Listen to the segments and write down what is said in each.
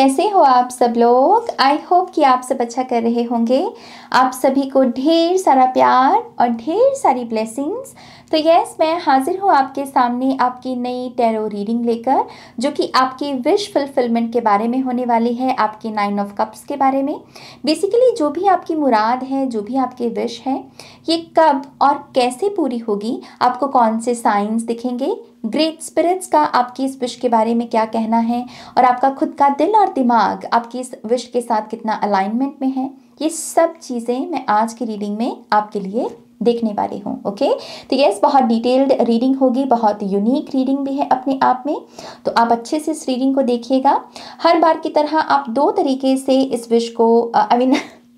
कैसे हो आप सब लोग। आई होप कि आप सब अच्छा कर रहे होंगे। आप सभी को ढेर सारा प्यार और ढेर सारी ब्लेसिंग्स। तो यस, मैं हाजिर हूँ आपके सामने आपकी नई टैरो रीडिंग लेकर, जो कि आपकी विश फुलफिलमेंट के बारे में होने वाली है, आपके 9 ऑफ कप्स के बारे में। बेसिकली जो भी आपकी मुराद है, जो भी आपकी विश है, ये कब और कैसे पूरी होगी, आपको कौन से साइंस दिखेंगे, ग्रेट स्पिरिट्स का आपकी इस विश के बारे में क्या कहना है, और आपका खुद का दिल और दिमाग आपकी इस विश के साथ कितना अलाइनमेंट में है, ये सब चीज़ें मैं आज की रीडिंग में आपके लिए देखने वाली हूँ। ओके, तो यस, बहुत डिटेल्ड रीडिंग होगी, बहुत यूनिक रीडिंग भी है अपने आप में। तो आप अच्छे से इस रीडिंग को देखिएगा। हर बार की तरह आप 2 तरीके से इस विश को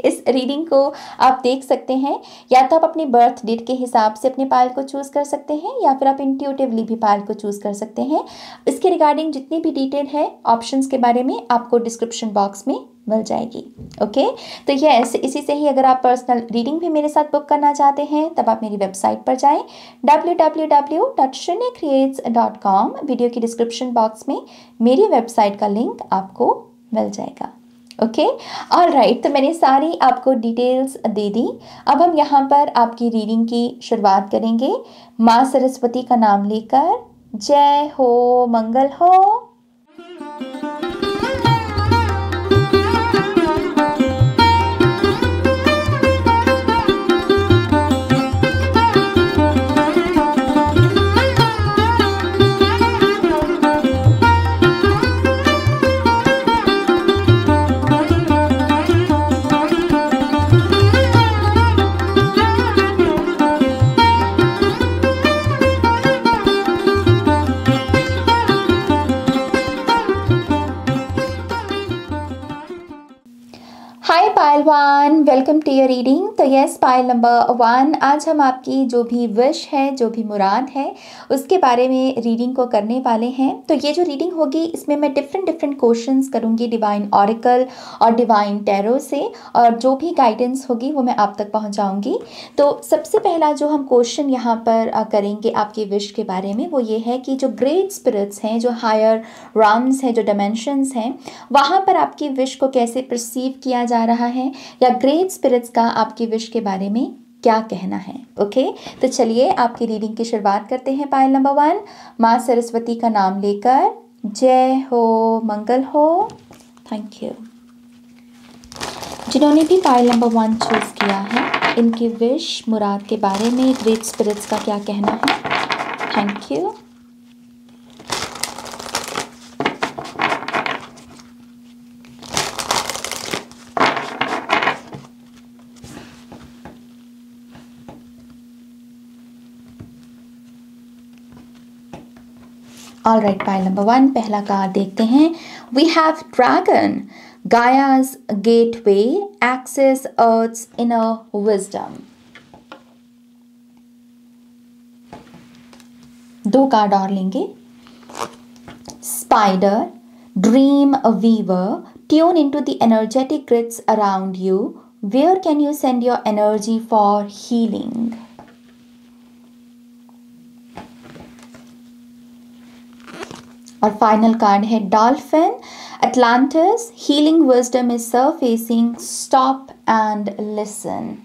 इस रीडिंग को आप देख सकते हैं। या तो आप अपनी बर्थ डेट के हिसाब से अपने पायल को चूज़ कर सकते हैं, या फिर आप इंट्यूटिवली भी पायल को चूज़ कर सकते हैं। इसके रिगार्डिंग जितनी भी डिटेल है ऑप्शंस के बारे में आपको डिस्क्रिप्शन बॉक्स में मिल जाएगी। ओके, तो यस, इसी से ही अगर आप पर्सनल रीडिंग भी मेरे साथ बुक करना चाहते हैं, तब आप मेरी वेबसाइट पर जाएं www.shrenicreates.com। वीडियो की डिस्क्रिप्शन बॉक्स में मेरी वेबसाइट का लिंक आपको मिल जाएगा। ओके, ऑल राइट, तो मैंने सारी आपको डिटेल्स दे दी। अब हम यहाँ पर आपकी रीडिंग की शुरुआत करेंगे माँ सरस्वती का नाम लेकर। जय हो, मंगल हो। हाय पायल 1, वेलकम टू योर रीडिंग। तो यस, पायल नंबर 1, आज हम आपकी जो भी विश है, जो भी मुराद है, उसके बारे में रीडिंग को करने वाले हैं। तो ये जो रीडिंग होगी, इसमें मैं डिफरेंट क्वेश्चंस करूँगी डिवाइन ऑरेकल और डिवाइन टैरो से, और जो भी गाइडेंस होगी वो मैं आप तक पहुँचाऊँगी। तो सबसे पहला जो हम क्वेश्चन यहाँ पर करेंगे आपकी विश के बारे में, वो ये है कि जो ग्रेट स्पिरिट्स हैं, जो हायर राम्स हैं, जो डायमेंशंस हैं, वहाँ पर आपकी विश को कैसे परसीव किया जा रहा है, या ग्रेट स्पिरिट्स का आपकी विश के बारे में क्या कहना है। ओके, तो चलिए आपकी रीडिंग की शुरुआत करते हैं पायल नंबर 1, माँ सरस्वती का नाम लेकर। जय हो, मंगल हो। Thank you. जिन्होंने भी पायल नंबर 1 चूज किया है, इनकी विश मुराद के बारे में ग्रेट स्पिरिट्स का क्या कहना है। Thank you. All right, pile number 1, पहला कार्ड देखते हैं। We have dragon, Gaia's gateway, access earth's inner wisdom. 2 card और लेंगे। Spider, dream weaver, tune into the energetic grids around you, where can you send your energy for healing. और final card है dolphin, Atlantis, healing wisdom is surfacing, stop and listen.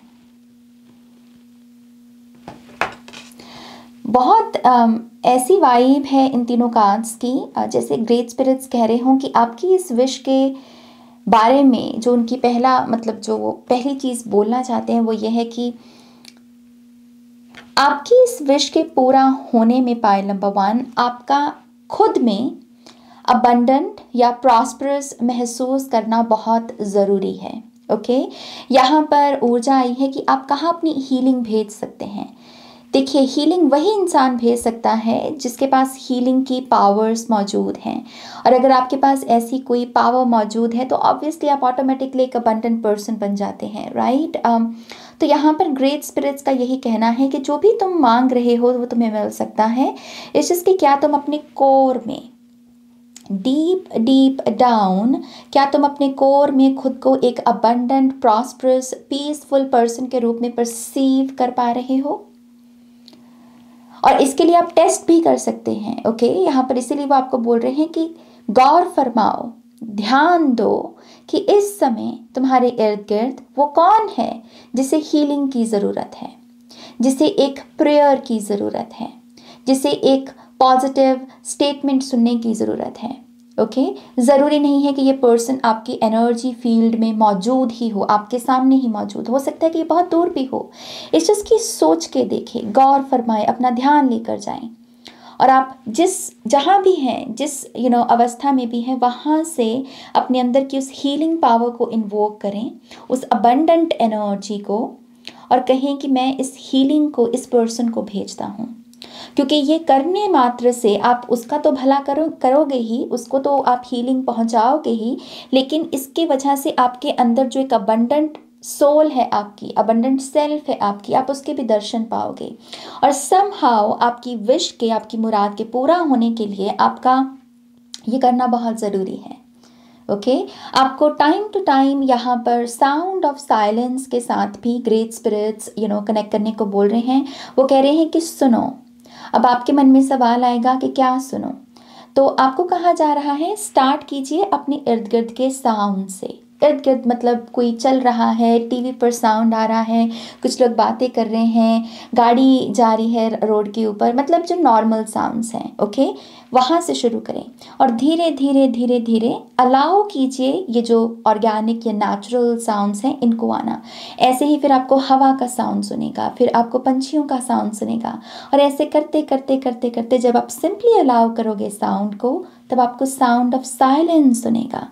बहुत ऐसी vibe है इन तीनों cards की, जैसे great spirits कह रहे हों कि आपकी इस विश के बारे में जो उनकी जो वो पहली चीज़ बोलना चाहते हैं, वो ये है कि आपकी इस विश के पूरा होने में पायल नंबर 1, आपका खुद में अबंडेंट या प्रॉस्परस महसूस करना बहुत ज़रूरी है। ओके, यहाँ पर ऊर्जा आई है कि आप कहाँ अपनी हीलिंग भेज सकते हैं। देखिए, हीलिंग वही इंसान भेज सकता है जिसके पास हीलिंग की पावर्स मौजूद हैं, और अगर आपके पास ऐसी कोई पावर मौजूद है तो ऑब्वियसली आप ऑटोमेटिकली एक अबंडेंट पर्सन बन जाते हैं, राइट। तो यहाँ पर ग्रेट स्पिरिट्स का यही कहना है कि जो भी तुम मांग रहे हो वो तुम्हें मिल सकता है। इट्स जस्ट कि क्या तुम अपने कोर में, डीप डाउन, क्या तुम अपने कोर में खुद को एक अबंडेंट, प्रॉस्परस, पीसफुल पर्सन के रूप में परसीव कर पा रहे हो। और इसके लिए आप टेस्ट भी कर सकते हैं। ओके, यहाँ पर इसीलिए वो आपको बोल रहे हैं कि गौर फरमाओ ध्यान दो कि इस समय तुम्हारे इर्द गिर्द वो कौन है जिसे हीलिंग की ज़रूरत है, जिसे एक प्रेयर की ज़रूरत है, जिसे एक पॉजिटिव स्टेटमेंट सुनने की ज़रूरत है। ओके ज़रूरी नहीं है कि ये पर्सन आपकी एनर्जी फील्ड में मौजूद ही हो, आपके सामने ही मौजूद हो सकता है कि ये बहुत दूर भी हो। इस चीज़ की सोच के देखें, गौर फरमाएं, अपना ध्यान लेकर जाएं और आप जहाँ भी हैं, जिस अवस्था में भी हैं, वहाँ से अपने अंदर की उस हीलिंग पावर को इन्वोक करें, उस अबंडेंट एनर्जी को, और कहें कि मैं इस हीलिंग को इस पर्सन को भेजता हूँ। क्योंकि ये करने मात्र से आप उसका तो भला करोगे ही, उसको तो आप हीलिंग पहुँचाओगे ही, लेकिन इसके वजह से आपके अंदर जो एक अबंडेंट सोल है आपकी, अबंडेंट सेल्फ है आपकी, आप उसके भी दर्शन पाओगे। और समहाउ आपकी विश के, आपकी मुराद के पूरा होने के लिए आपका ये करना बहुत ज़रूरी है। ओके आपको टाइम टू टाइम यहाँ पर साउंड ऑफ साइलेंस के साथ भी ग्रेट स्पिरिट्स कनेक्ट करने को बोल रहे हैं। वो कह रहे हैं कि सुनो। अब आपके मन में सवाल आएगा कि क्या सुनो, तो आपको कहा जा रहा है स्टार्ट कीजिए अपने इर्द गिर्द के साउंड से। इर्द गिर्द मतलब कोई चल रहा है, टीवी पर साउंड आ रहा है, कुछ लोग बातें कर रहे हैं, गाड़ी जा रही है रोड के ऊपर, मतलब जो नॉर्मल साउंड्स हैं। ओके वहाँ से शुरू करें और धीरे धीरे धीरे धीरे अलाउ कीजिए ये जो ऑर्गेनिक या नेचुरल साउंड्स हैं इनको आना। ऐसे ही फिर आपको हवा का साउंड सुनेगा, फिर आपको पंछियों का साउंड सुनेगा, और ऐसे करते करते करते करते जब आप सिंपली अलाउ करोगे साउंड को, तब आपको साउंड ऑफ साइलेंस सुनेगा।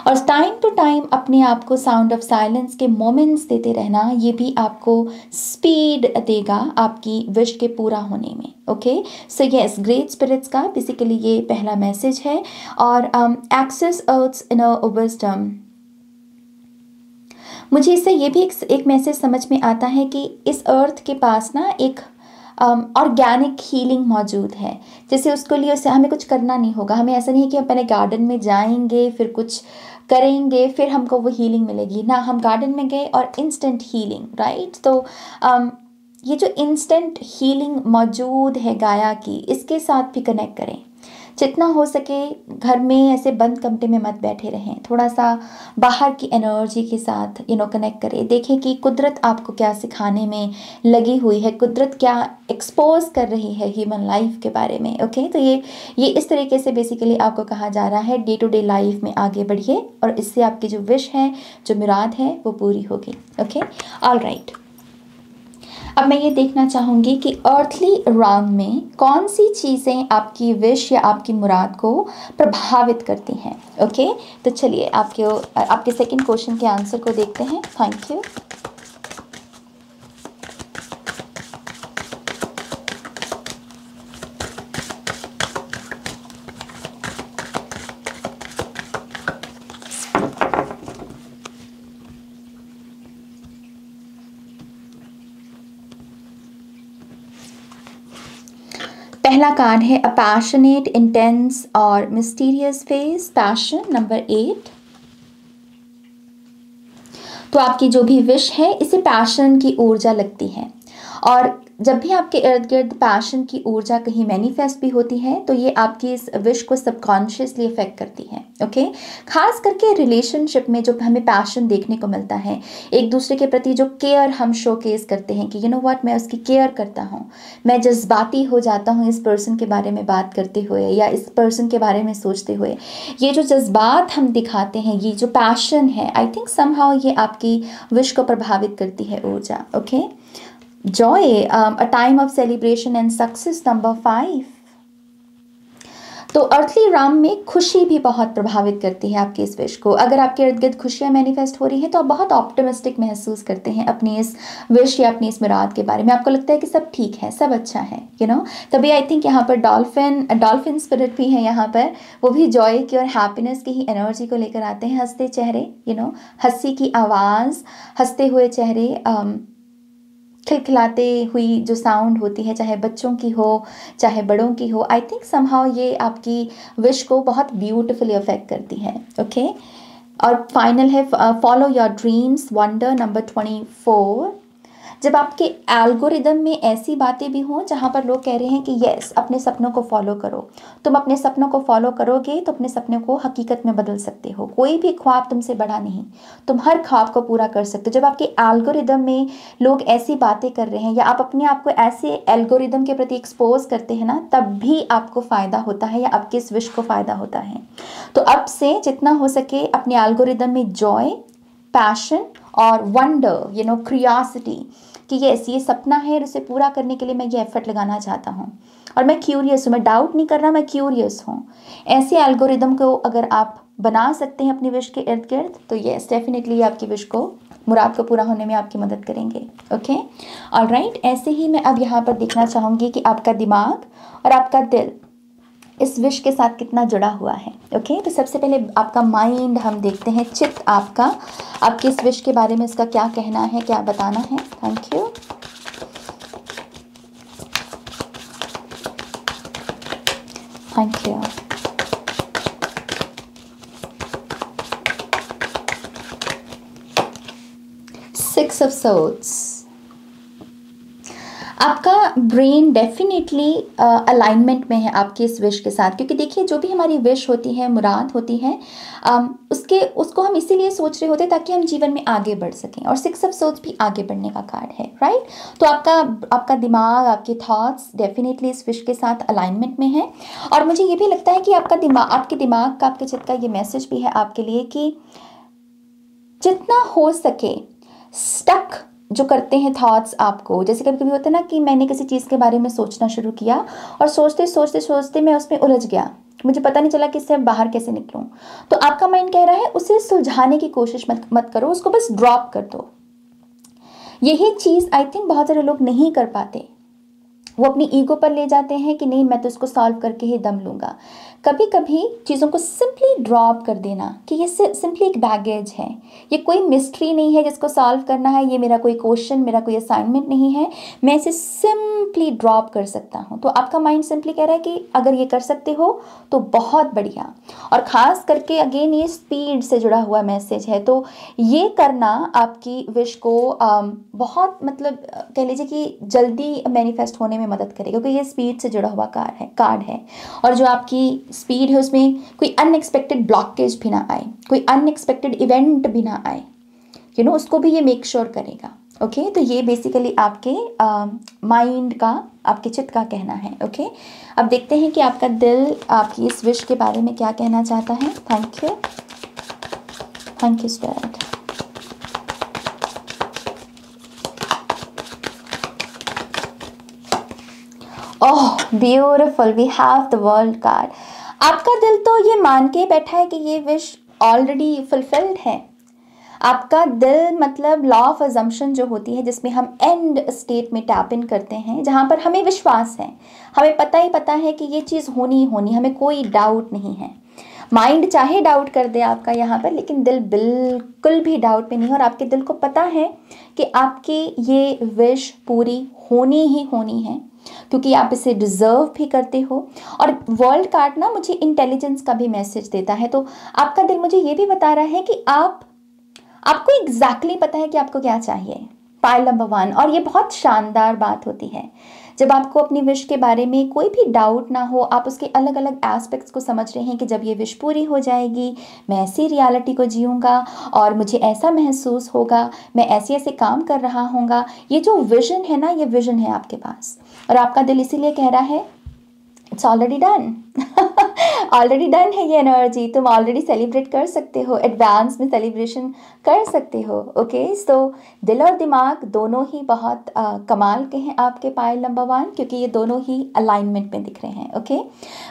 और टाइम टू टाइम अपने आप को साउंड ऑफ साइलेंस के मोमेंट्स देते रहना, ये भी आपको स्पीड देगा आपकी विश के पूरा होने में। Okay so yes, great spirits का बेसिकली ये पहला मैसेज है। और एक्सेस अर्थ्स इनर विजडम, मुझे इससे ये भी एक मैसेज समझ में आता है कि इस अर्थ के पास ना एक ऑर्गेनिक हीलिंग मौजूद है। जैसे उसके लिए हमें कुछ करना नहीं होगा। हमें ऐसा नहीं है कि हम पहले गार्डन में जाएंगे, फिर कुछ करेंगे, फिर हमको वो हीलिंग मिलेगी ना। हम गार्डन में गए और इंस्टेंट हीलिंग, राइट। तो ये जो इंस्टेंट हीलिंग मौजूद है गाया की, इसके साथ भी कनेक्ट करें। जितना हो सके घर में ऐसे बंद कमरे में मत बैठे रहें, थोड़ा सा बाहर की एनर्जी के साथ कनेक्ट करें। देखें कि कुदरत आपको क्या सिखाने में लगी हुई है, कुदरत क्या एक्सपोज कर रही है ह्यूमन लाइफ के बारे में। ओके तो ये इस तरीके से बेसिकली आपको कहा जा रहा है डे टू डे लाइफ में आगे बढ़िए, और इससे आपकी जो विश है, जो मुराद है, वो पूरी होगी। Okay all right. अब मैं ये देखना चाहूँगी कि अर्थली राउंड में कौन सी चीज़ें आपकी विश या आपकी मुराद को प्रभावित करती हैं। ओके तो चलिए आपके सेकंड क्वेश्चन के आंसर को देखते हैं। Thank you. पहला कार्ड है अ पैशनेट, इंटेंस और मिस्टीरियस फेस, पैशन, नंबर 8। तो आपकी जो भी विश है, इसे पैशन की ऊर्जा लगती है, और जब भी आपके इर्द गिर्द पैशन की ऊर्जा कहीं मैनिफेस्ट भी होती है, तो ये आपकी इस विश को सबकॉन्शियसली अफेक्ट करती है। ओके खास करके रिलेशनशिप में जो हमें पैशन देखने को मिलता है, एक दूसरे के प्रति जो केयर हम शोकेस करते हैं कि यू नो व्हाट, मैं उसकी केयर करता हूँ, मैं जज्बाती हो जाता हूँ इस पर्सन के बारे में बात करते हुए या इस पर्सन के बारे में सोचते हुए। ये जो जज्बात हम दिखाते हैं, ये जो पैशन है, आई थिंक समहाउ ये आपकी विश को प्रभावित करती है ऊर्जा। Okay Joy, a time of celebration and success, number 5। तो अर्थली राम में खुशी भी बहुत प्रभावित करती है आपके इस विश को। अगर आपके इर्द गिर्द खुशियाँ मैनिफेस्ट हो रही हैं, तो आप बहुत ऑप्टिमिस्टिक महसूस करते हैं अपनी इस विश या अपनी इस मुराद के बारे में। आपको लगता है कि सब ठीक है, सब अच्छा है, तभी आई थिंक यहाँ पर डॉल्फिन स्पिरिट भी है यहाँ पर। वो भी जॉय की और हैप्पीनेस की ही एनर्जी को लेकर आते हैं। हंसते चेहरे, हंसी की आवाज़, हंसते हुए चेहरे, खिलखिलाते हुई जो साउंड होती है, चाहे बच्चों की हो चाहे बड़ों की हो, आई थिंक समहाउ ये आपकी विश को बहुत ब्यूटिफुली अफेक्ट करती है। ओके और फाइनल है follow your dreams, wonder, number 24। जब आपके एल्गोरिदम में ऐसी बातें भी हों जहाँ पर लोग कह रहे हैं कि यस अपने सपनों को फॉलो करो, तुम अपने सपनों को फॉलो करोगे तो अपने सपनों को हकीकत में बदल सकते हो, कोई भी ख्वाब तुमसे बड़ा नहीं, तुम हर ख्वाब को पूरा कर सकते हो। जब आपके एल्गोरिदम में लोग ऐसी बातें कर रहे हैं या आप अपने आप को ऐसे एल्गोरिदम के प्रति एक्सपोज करते हैं ना, तब भी आपको फ़ायदा होता है या आपके इस विश को फ़ायदा होता है। तो अब से जितना हो सके अपने एल्गोरिदम में जॉय, पैशन और वंडर, क्यूरियोसिटी कि यस ये सपना है और उसे पूरा करने के लिए मैं ये एफर्ट लगाना चाहता हूँ और मैं क्यूरियस हूँ, मैं डाउट नहीं कर रहा, मैं क्यूरियस हूँ। ऐसे एल्गोरिदम को अगर आप बना सकते हैं अपनी विश के इर्द गिर्द तो यस डेफिनेटली आपकी विश को, मुराद को पूरा होने में आपकी मदद करेंगे। ओके ऑलराइट, ऐसे ही मैं अब यहाँ पर देखना चाहूँगी कि आपका दिमाग और आपका दिल इस विश के साथ कितना जुड़ा हुआ है। ओके तो सबसे पहले आपका माइंड हम देखते हैं, चित्त आपका, आपके इस विश के बारे में इसका क्या कहना है, क्या बताना है। Thank you. Thank you. Six of swords, आपका ब्रेन डेफिनेटली अलाइनमेंट में है आपकी इस विश के साथ, क्योंकि देखिए जो भी हमारी विश होती है, मुराद होती है, उसको हम इसीलिए सोच रहे होते हैं ताकि हम जीवन में आगे बढ़ सकें, और सिक्स ऑफ सोर्ड्स भी आगे बढ़ने का कार्ड है, राइट। तो आपका दिमाग, आपके थॉट्स डेफिनेटली इस विश के साथ अलाइनमेंट में है। और मुझे ये भी लगता है कि आपके दिमाग का, आपके चित्त का ये मैसेज भी है आपके लिए कि जितना हो सके स्टक जो करते हैं थॉट्स आपको, जैसे कभी कभी होता है ना कि मैंने किसी चीज़ के बारे में सोचना शुरू किया और सोचते सोचते सोचते मैं उसमें उलझ गया, मुझे पता नहीं चला कि इससे बाहर कैसे निकलूं। तो आपका माइंड कह रहा है उसे सुलझाने की कोशिश मत करो, उसको बस ड्रॉप कर दो। यही चीज़ आई थिंक बहुत सारे लोग नहीं कर पाते, वो अपनी ईगो पर ले जाते हैं कि नहीं मैं तो इसको सॉल्व करके ही दम लूँगा। कभी कभी चीज़ों को सिंपली ड्रॉप कर देना कि ये सिंपली एक बैगेज है, ये कोई मिस्ट्री नहीं है जिसको सॉल्व करना है, ये मेरा कोई क्वेश्चन, मेरा कोई असाइनमेंट नहीं है, मैं इसे सिंपली ड्रॉप कर सकता हूँ। तो आपका माइंड सिंपली कह रहा है कि अगर ये कर सकते हो तो बहुत बढ़िया। और ख़ास करके अगेन ये स्पीड से जुड़ा हुआ मैसेज है, तो ये करना आपकी विश को बहुत मतलब कह लीजिए कि जल्दी मैनिफेस्ट होने में मदद करेगा, क्योंकि ये स्पीड से जुड़ा हुआ कार्ड है। और जो आपकी स्पीड है उसमें कोई अनएक्सपेक्टेड ब्लॉकेज भी ना आए, कोई अनएक्सपेक्टेड इवेंट भी ना आए, उसको भी ये मेक श्योर करेगा। ओके तो ये बेसिकली आपके माइंड का, आपके चित्त का कहना है। ओके अब देखते हैं कि आपका दिल आपकी इस विश के बारे में क्या कहना चाहता है। Thank you, thank you spirit. Oh beautiful, we have the world card. आपका दिल तो ये मान के बैठा है कि ये विश ऑलरेडी फुलफिल्ड है। आपका दिल मतलब लॉ ऑफ अजम्पशन जो होती है, जिसमें हम एंड स्टेट में टैप इन करते हैं, जहाँ पर हमें विश्वास है, हमें पता ही पता है कि ये चीज़ होनी ही होनी, हमें कोई डाउट नहीं है। माइंड चाहे डाउट कर दे आपका यहाँ पर, लेकिन दिल बिल्कुल भी डाउट में नहीं है। और आपके दिल को पता है कि आपकी ये विश पूरी होनी ही होनी है, क्योंकि आप इसे डिज़र्व भी करते हो। और वर्ल्ड कार्ड ना मुझे इंटेलिजेंस का भी मैसेज देता है। तो आपका दिल मुझे ये भी बता रहा है कि आपको एग्जैक्टली पता है कि आपको क्या चाहिए। पाइल नंबर 1, और ये बहुत शानदार बात होती है जब आपको अपनी विश के बारे में कोई भी डाउट ना हो, आप उसके अलग अलग एस्पेक्ट्स को समझ रहे हैं कि जब ये विश पूरी हो जाएगी मैं ऐसी रियलिटी को जीऊँगा और मुझे ऐसा महसूस होगा, मैं ऐसे ऐसे काम कर रहा होऊंगा। ये जो विजन है ना, ये विजन है आपके पास, और आपका दिल इसीलिए कह रहा है it's already done. Already done है ये एनर्जी, तुम ऑलरेडी सेलिब्रेट कर सकते हो, एडवांस में सेलिब्रेशन कर सकते हो। ओके सो दिल और दिमाग दोनों ही बहुत कमाल के हैं आपके पाइल नंबर 1, क्योंकि ये दोनों ही अलाइनमेंट में दिख रहे हैं। ओके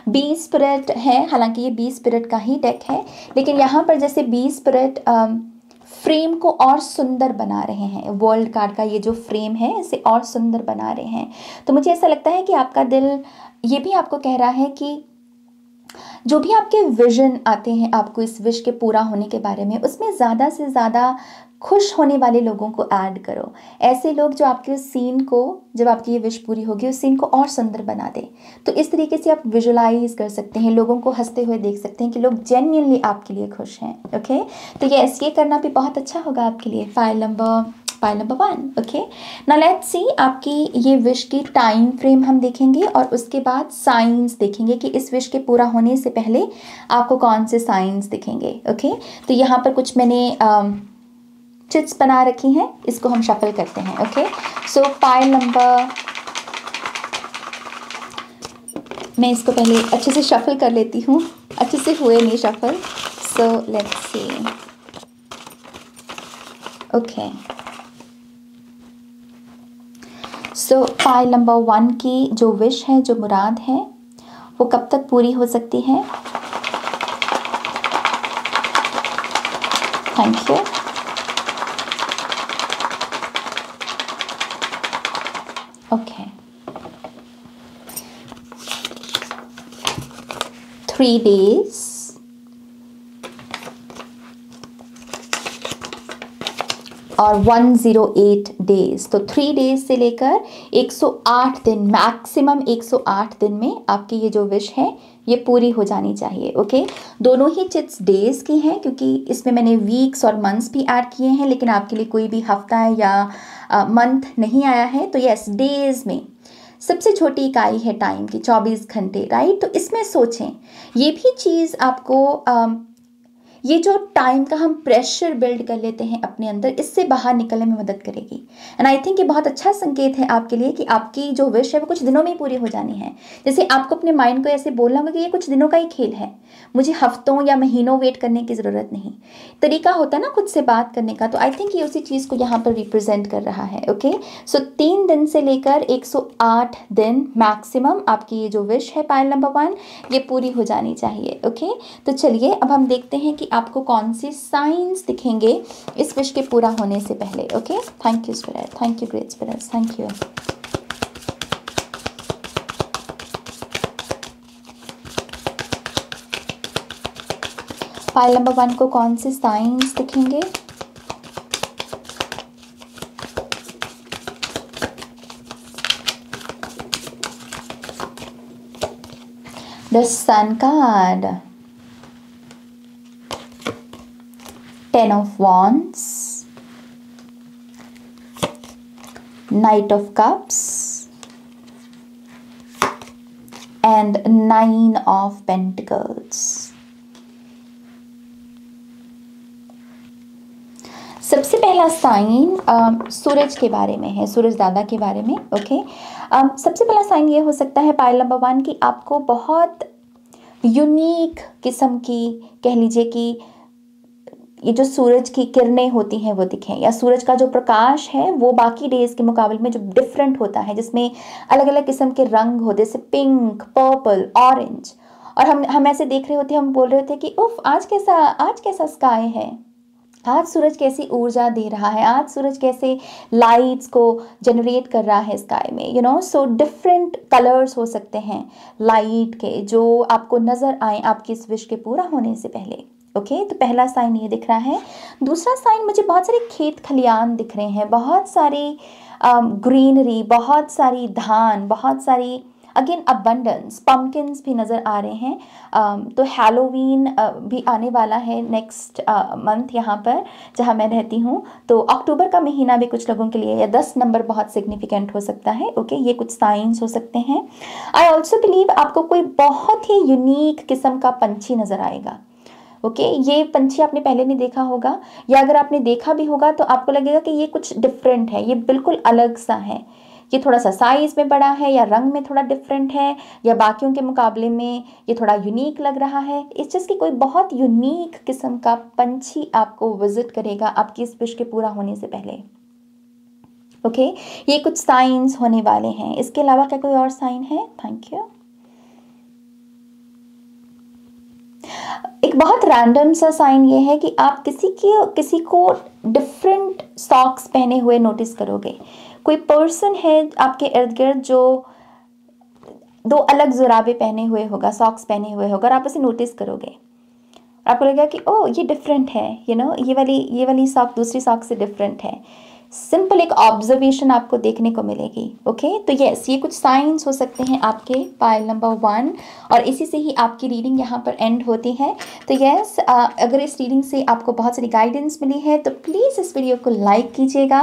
बी स्पिरिट है, हालांकि ये बी स्पिरिट का ही डेक है, लेकिन यहाँ पर जैसे बी स्पिरिट फ्रेम को और सुंदर बना रहे हैं, वर्ल्ड कार्ड का ये जो फ्रेम है इसे और सुंदर बना रहे हैं। तो मुझे ऐसा लगता है कि आपका दिल ये भी आपको कह रहा है कि जो भी आपके विजन आते हैं आपको इस विश के पूरा होने के बारे में, उसमें ज़्यादा से ज़्यादा खुश होने वाले लोगों को ऐड करो। ऐसे लोग जो आपके उस सीन को, जब आपकी ये विश पूरी होगी, उस सीन को और सुंदर बना दे। तो इस तरीके से आप विजुलाइज कर सकते हैं, लोगों को हंसते हुए देख सकते हैं कि लोग जेन्युइनली आपके लिए खुश हैं। ओके तो ये करना भी बहुत अच्छा होगा आपके लिए। File number pile number 1। Okay, now let's see आपकी ये विश की टाइम फ्रेम हम देखेंगे और उसके बाद साइंस देखेंगे कि इस विश के पूरा होने से पहले आपको कौन से साइंस दिखेंगे। ओके, तो यहाँ पर कुछ मैंने चिट्स बना रखी हैं, इसको हम शफल करते हैं। ओके, सो पाइल नंबर, मैं इसको पहले अच्छे से शफल कर लेती हूँ, अच्छे से हुए नहीं shuffle. So let's see. Okay, so pile number 1 की जो विश है, जो मुराद है, वो कब तक पूरी हो सकती है? Thank you. ओके, 3 days और 108 डेज। तो 3 डेज से लेकर 108 दिन, मैक्सिमम 108 दिन में आपकी ये जो विश है ये पूरी हो जानी चाहिए। ओके, दोनों ही चिट्स डेज की हैं क्योंकि इसमें मैंने वीक्स और मंथ्स भी ऐड किए हैं, लेकिन आपके लिए कोई भी हफ्ता या मंथ नहीं आया है। तो यस, डेज में सबसे छोटी इकाई है टाइम की, 24 घंटे, राइट। तो इसमें सोचें, ये भी चीज़ आपको ये जो टाइम का हम प्रेशर बिल्ड कर लेते हैं अपने अंदर, इससे बाहर निकलने में मदद करेगी। एंड आई थिंक ये बहुत अच्छा संकेत है आपके लिए कि आपकी जो विश है वो कुछ दिनों में ही पूरी हो जानी है। जैसे आपको अपने माइंड को ऐसे बोलना होगा कि ये कुछ दिनों का ही खेल है, मुझे हफ्तों या महीनों वेट करने की ज़रूरत नहीं। तरीका होता है ना खुद से बात करने का, तो आई थिंक ये उसी चीज़ को यहाँ पर रिप्रेजेंट कर रहा है। ओके, सो 3 दिन से लेकर 108 दिन मैक्सिमम आपकी ये जो विश है पाइल नंबर 1, ये पूरी हो जानी चाहिए। ओके, तो चलिए अब हम देखते हैं कि आपको कौन सी साइंस दिखेंगे इस विश के पूरा होने से पहले। Okay, thank you spirit, thank you great spirit, thank you. Pile number 1 को कौन से साइंस दिखेंगे? The sun card, 10 of Wands, Knight of Cups and 9 of Pentacles। सबसे पहला साइन सूरज के बारे में है, सूरज दादा के बारे में। ओके, सबसे पहला साइन ये हो सकता है पाइल नंबर 1 कि आपको बहुत यूनिक किस्म की, कह लीजिए कि ये जो सूरज की किरणें होती हैं वो दिखें, या सूरज का जो प्रकाश है वो बाकी डेज के मुकाबले में जो डिफरेंट होता है, जिसमें अलग अलग किस्म के रंग होते, जैसे पिंक, पर्पल, ऑरेंज। और हम ऐसे देख रहे होते हैं, हम बोल रहे होते हैं कि उफ, आज कैसा स्काई है, आज सूरज कैसी ऊर्जा दे रहा है, आज सूरज कैसे लाइट्स को जनरेट कर रहा है स्काई में, you know. So different colours हो सकते हैं लाइट के जो आपको नज़र आए आपकी इस विश के पूरा होने से पहले। ओके, तो पहला साइन ये दिख रहा है। दूसरा साइन, मुझे बहुत सारे खेत खलियान दिख रहे हैं, बहुत सारी ग्रीनरी, बहुत सारी धान, बहुत सारी अगेन अबंडेंस, पम्पकिन्स भी नज़र आ रहे हैं। तो हैलोवीन भी आने वाला है नेक्स्ट मंथ यहाँ पर जहाँ मैं रहती हूँ। तो अक्टूबर का महीना भी कुछ लोगों के लिए, या 10 नंबर बहुत सिग्निफिकेंट हो सकता है। ओके, ये कुछ साइंस हो सकते हैं। आई ऑल्सो बिलीव आपको कोई बहुत ही यूनिक किस्म का पंछी नज़र आएगा। ओके, ये पंछी आपने पहले नहीं देखा होगा, या अगर आपने देखा भी होगा तो आपको लगेगा कि ये कुछ डिफरेंट है, ये बिल्कुल अलग सा है, ये थोड़ा सा साइज में बड़ा है, या रंग में थोड़ा डिफरेंट है, या बाकियों के मुकाबले में ये थोड़ा यूनिक लग रहा है। इस चीज़ की कोई बहुत यूनिक किस्म का पंछी आपको विजिट करेगा आपकी इस विश के पूरा होने से पहले। ओके, ये कुछ साइंस होने वाले हैं। इसके अलावा क्या कोई और साइन है? Thank you. एक बहुत रैंडम सा साइन ये है कि आप किसी को डिफरेंट सॉक्स पहने हुए नोटिस करोगे। कोई पर्सन है आपके इर्द गिर्द जो 2 अलग जुराबे पहने हुए होगा, सॉक्स पहने हुए होगा, और आप उसे नोटिस करोगे, आपको लगेगा कि ओह, ये डिफरेंट है, यू नो, ये वाली सॉक दूसरी सॉक से डिफरेंट है। सिंपल एक ऑब्जर्वेशन आपको देखने को मिलेगी। ओके, तो यस, ये कुछ साइंस हो सकते हैं आपके पाइल नंबर 1, और इसी से ही आपकी रीडिंग यहाँ पर एंड होती है। तो यस, अगर इस रीडिंग से आपको बहुत सारी गाइडेंस मिली है तो प्लीज़ इस वीडियो को लाइक कीजिएगा,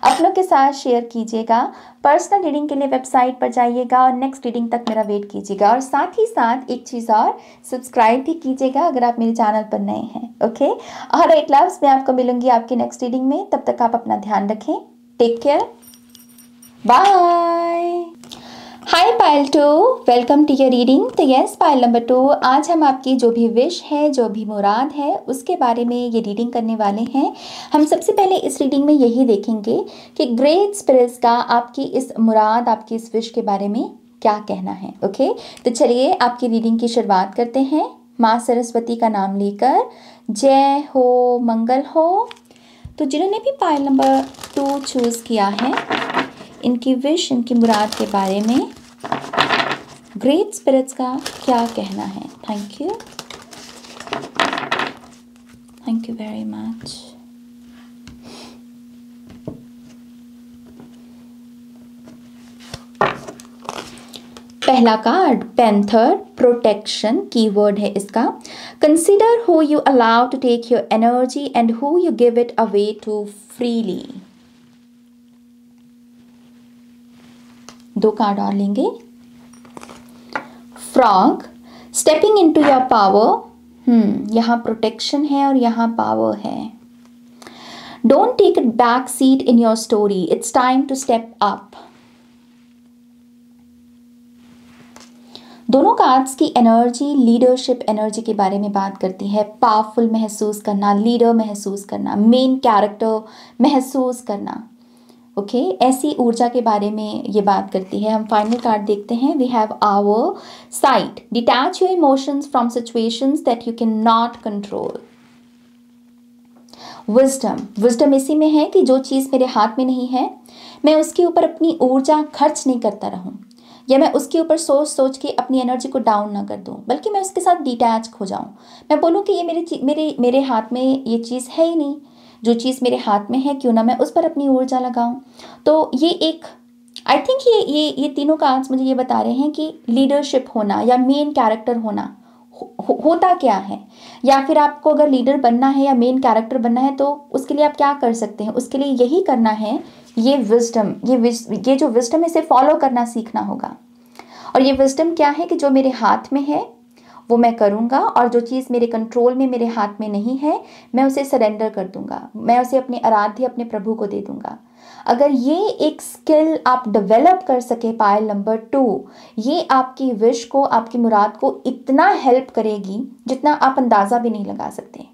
अपनों के साथ शेयर कीजिएगा, पर्सनल रीडिंग के लिए वेबसाइट पर जाइएगा और नेक्स्ट रीडिंग तक मेरा वेट कीजिएगा, और साथ ही साथ एक चीज़ और, सब्सक्राइब भी कीजिएगा अगर आप मेरे चैनल पर नए हैं। ओके, ऑलराइट लव्स, मैं आपको मिलूंगी आपकी नेक्स्ट रीडिंग में। तब तक आप अपना ध्यान रखें। Take care, bye. Hi pile 2, welcome to your reading. तो यस पाइल नंबर 2, आज हम आपकी जो भी विश है, जो भी मुराद है, उसके बारे में ये रीडिंग करने वाले हैं। हम सबसे पहले इस रीडिंग में यही देखेंगे कि ग्रेट स्पिरिट्स का आपकी इस मुराद, आपकी इस विश के बारे में क्या कहना है। ओके, तो चलिए आपकी रीडिंग की शुरुआत करते हैं माँ सरस्वती का नाम लेकर। जय हो, मंगल हो। तो जिन्होंने भी पाइल नंबर 2 चूज़ किया है, इनकी विश, इनकी मुराद के बारे में ग्रेट स्पिरिट्स का क्या कहना है। Thank you, thank you very much. पहला कार्ड पैंथर, प्रोटेक्शन कीवर्ड है इसका। Consider who you allow to take your energy and who you give it away too freely. 2 card और लेंगे। Frog, stepping into your power. यहाँ protection है और यहाँ power है। Don't take it back seat in your story, it's time to step up. दोनों cards की energy leadership energy के बारे में बात करती है। पावरफुल महसूस करना, लीडर महसूस करना, मेन कैरेक्टर महसूस करना। ओके, ऐसी ऊर्जा के बारे में ये बात करती है। हम फाइनल कार्ड देखते हैं। We have our sight, detach your emotions from situations that you can not control. Wisdom, wisdom इसी में है कि जो चीज़ मेरे हाथ में नहीं है, मैं उसके ऊपर अपनी ऊर्जा खर्च नहीं करता रहूं, या मैं उसके ऊपर सोच सोच के अपनी एनर्जी को डाउन ना कर दूं, बल्कि मैं उसके साथ डिटैच हो जाऊं। मैं बोलूं कि ये मेरे हाथ में ये चीज़ है ही नहीं, जो चीज़ मेरे हाथ में है क्यों ना मैं उस पर अपनी ऊर्जा लगाऊं। तो ये एक, आई थिंक ये तीनों कार्ड्स मुझे ये बता रहे हैं कि लीडरशिप होना या मेन कैरेक्टर होना होता क्या है, या फिर आपको अगर लीडर बनना है या मेन कैरेक्टर बनना है तो उसके लिए आप क्या कर सकते हैं। उसके लिए यही करना है, ये विजडम, ये जो विजडम है इसे फॉलो करना सीखना होगा। और ये विजडम क्या है कि जो मेरे हाथ में है वो मैं करूँगा, और जो चीज़ मेरे कंट्रोल में, मेरे हाथ में नहीं है, मैं उसे सरेंडर कर दूंगा, मैं उसे अपने आराध्य, अपने प्रभु को दे दूंगा। अगर ये एक स्किल आप डेवलप कर सके पाइल नंबर 2, ये आपकी विश को, आपकी मुराद को इतना हेल्प करेगी जितना आप अंदाज़ा भी नहीं लगा सकते।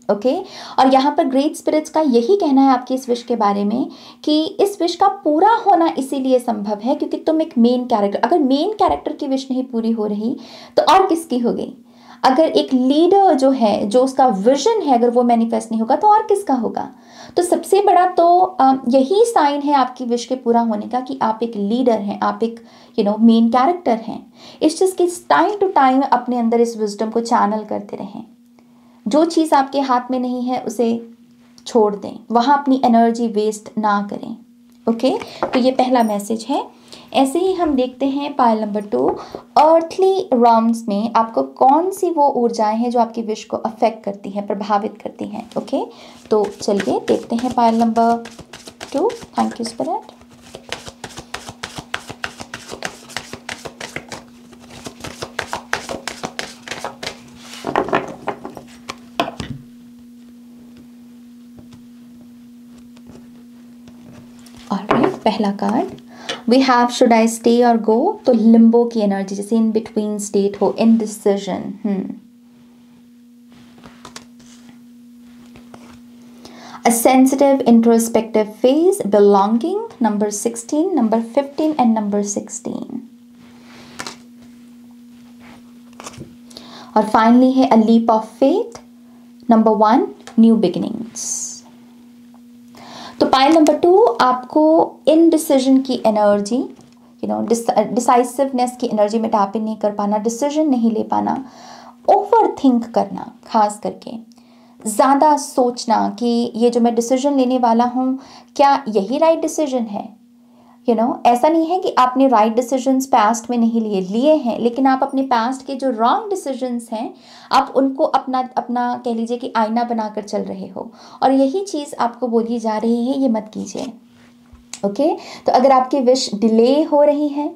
ओके, और यहाँ पर ग्रेट स्पिरिट्स का यही कहना है आपकी इस विश के बारे में कि इस विश का पूरा होना इसीलिए संभव है क्योंकि तुम एक मेन कैरेक्टर, अगर मेन कैरेक्टर की विश नहीं पूरी हो रही तो और किसकी होगी। अगर एक लीडर जो है, जो उसका विजन है, अगर वो मैनिफेस्ट नहीं होगा तो और किसका होगा। तो सबसे बड़ा तो यही साइन है आपकी विश के पूरा होने का कि आप एक लीडर हैं, आप एक मेन कैरेक्टर हैं। इस चीज़ की टाइम टू टाइम अपने अंदर इस विजडम को चैनल करते रहें। जो चीज़ आपके हाथ में नहीं है उसे छोड़ दें, वहाँ अपनी एनर्जी वेस्ट ना करें। ओके, तो ये पहला मैसेज है। ऐसे ही हम देखते हैं पाइल नंबर 2, अर्थली रॉम्स में आपको कौन सी वो ऊर्जाएं हैं जो आपकी विश को अफेक्ट करती हैं, प्रभावित करती हैं। ओके, तो चलिए देखते हैं pile number 2। Thank you spirit. पहला card we have should I stay और गो, तो लिम्बो की एनर्जी, जैसे इन बिटवीन स्टेट हो, इनडिसिजन। A sensitive introspective phase, belonging, number 16, number 15 and number 16. और फाइनली है a leap of faith, number 1, new beginnings. तो pile number 2 आपको indecision की एनर्जी, डिसाइसिवनेस की एनर्जी में टैप इन नहीं कर पाना, डिसीजन नहीं ले पाना, ओवर थिंक करना, खास करके ज़्यादा सोचना कि ये जो मैं डिसीजन लेने वाला हूँ क्या यही राइट डिसीजन है। ऐसा नहीं है कि आपने राइट डिसीजंस पास्ट में नहीं लिए हैं, लेकिन आप अपने पास्ट के जो रॉन्ग डिसीजंस हैं आप उनको अपना अपना कह लीजिए कि आईना बनाकर चल रहे हो, और यही चीज़ आपको बोली जा रही है, ये मत कीजिए। ओके, तो अगर आपकी विश डिले हो रही है,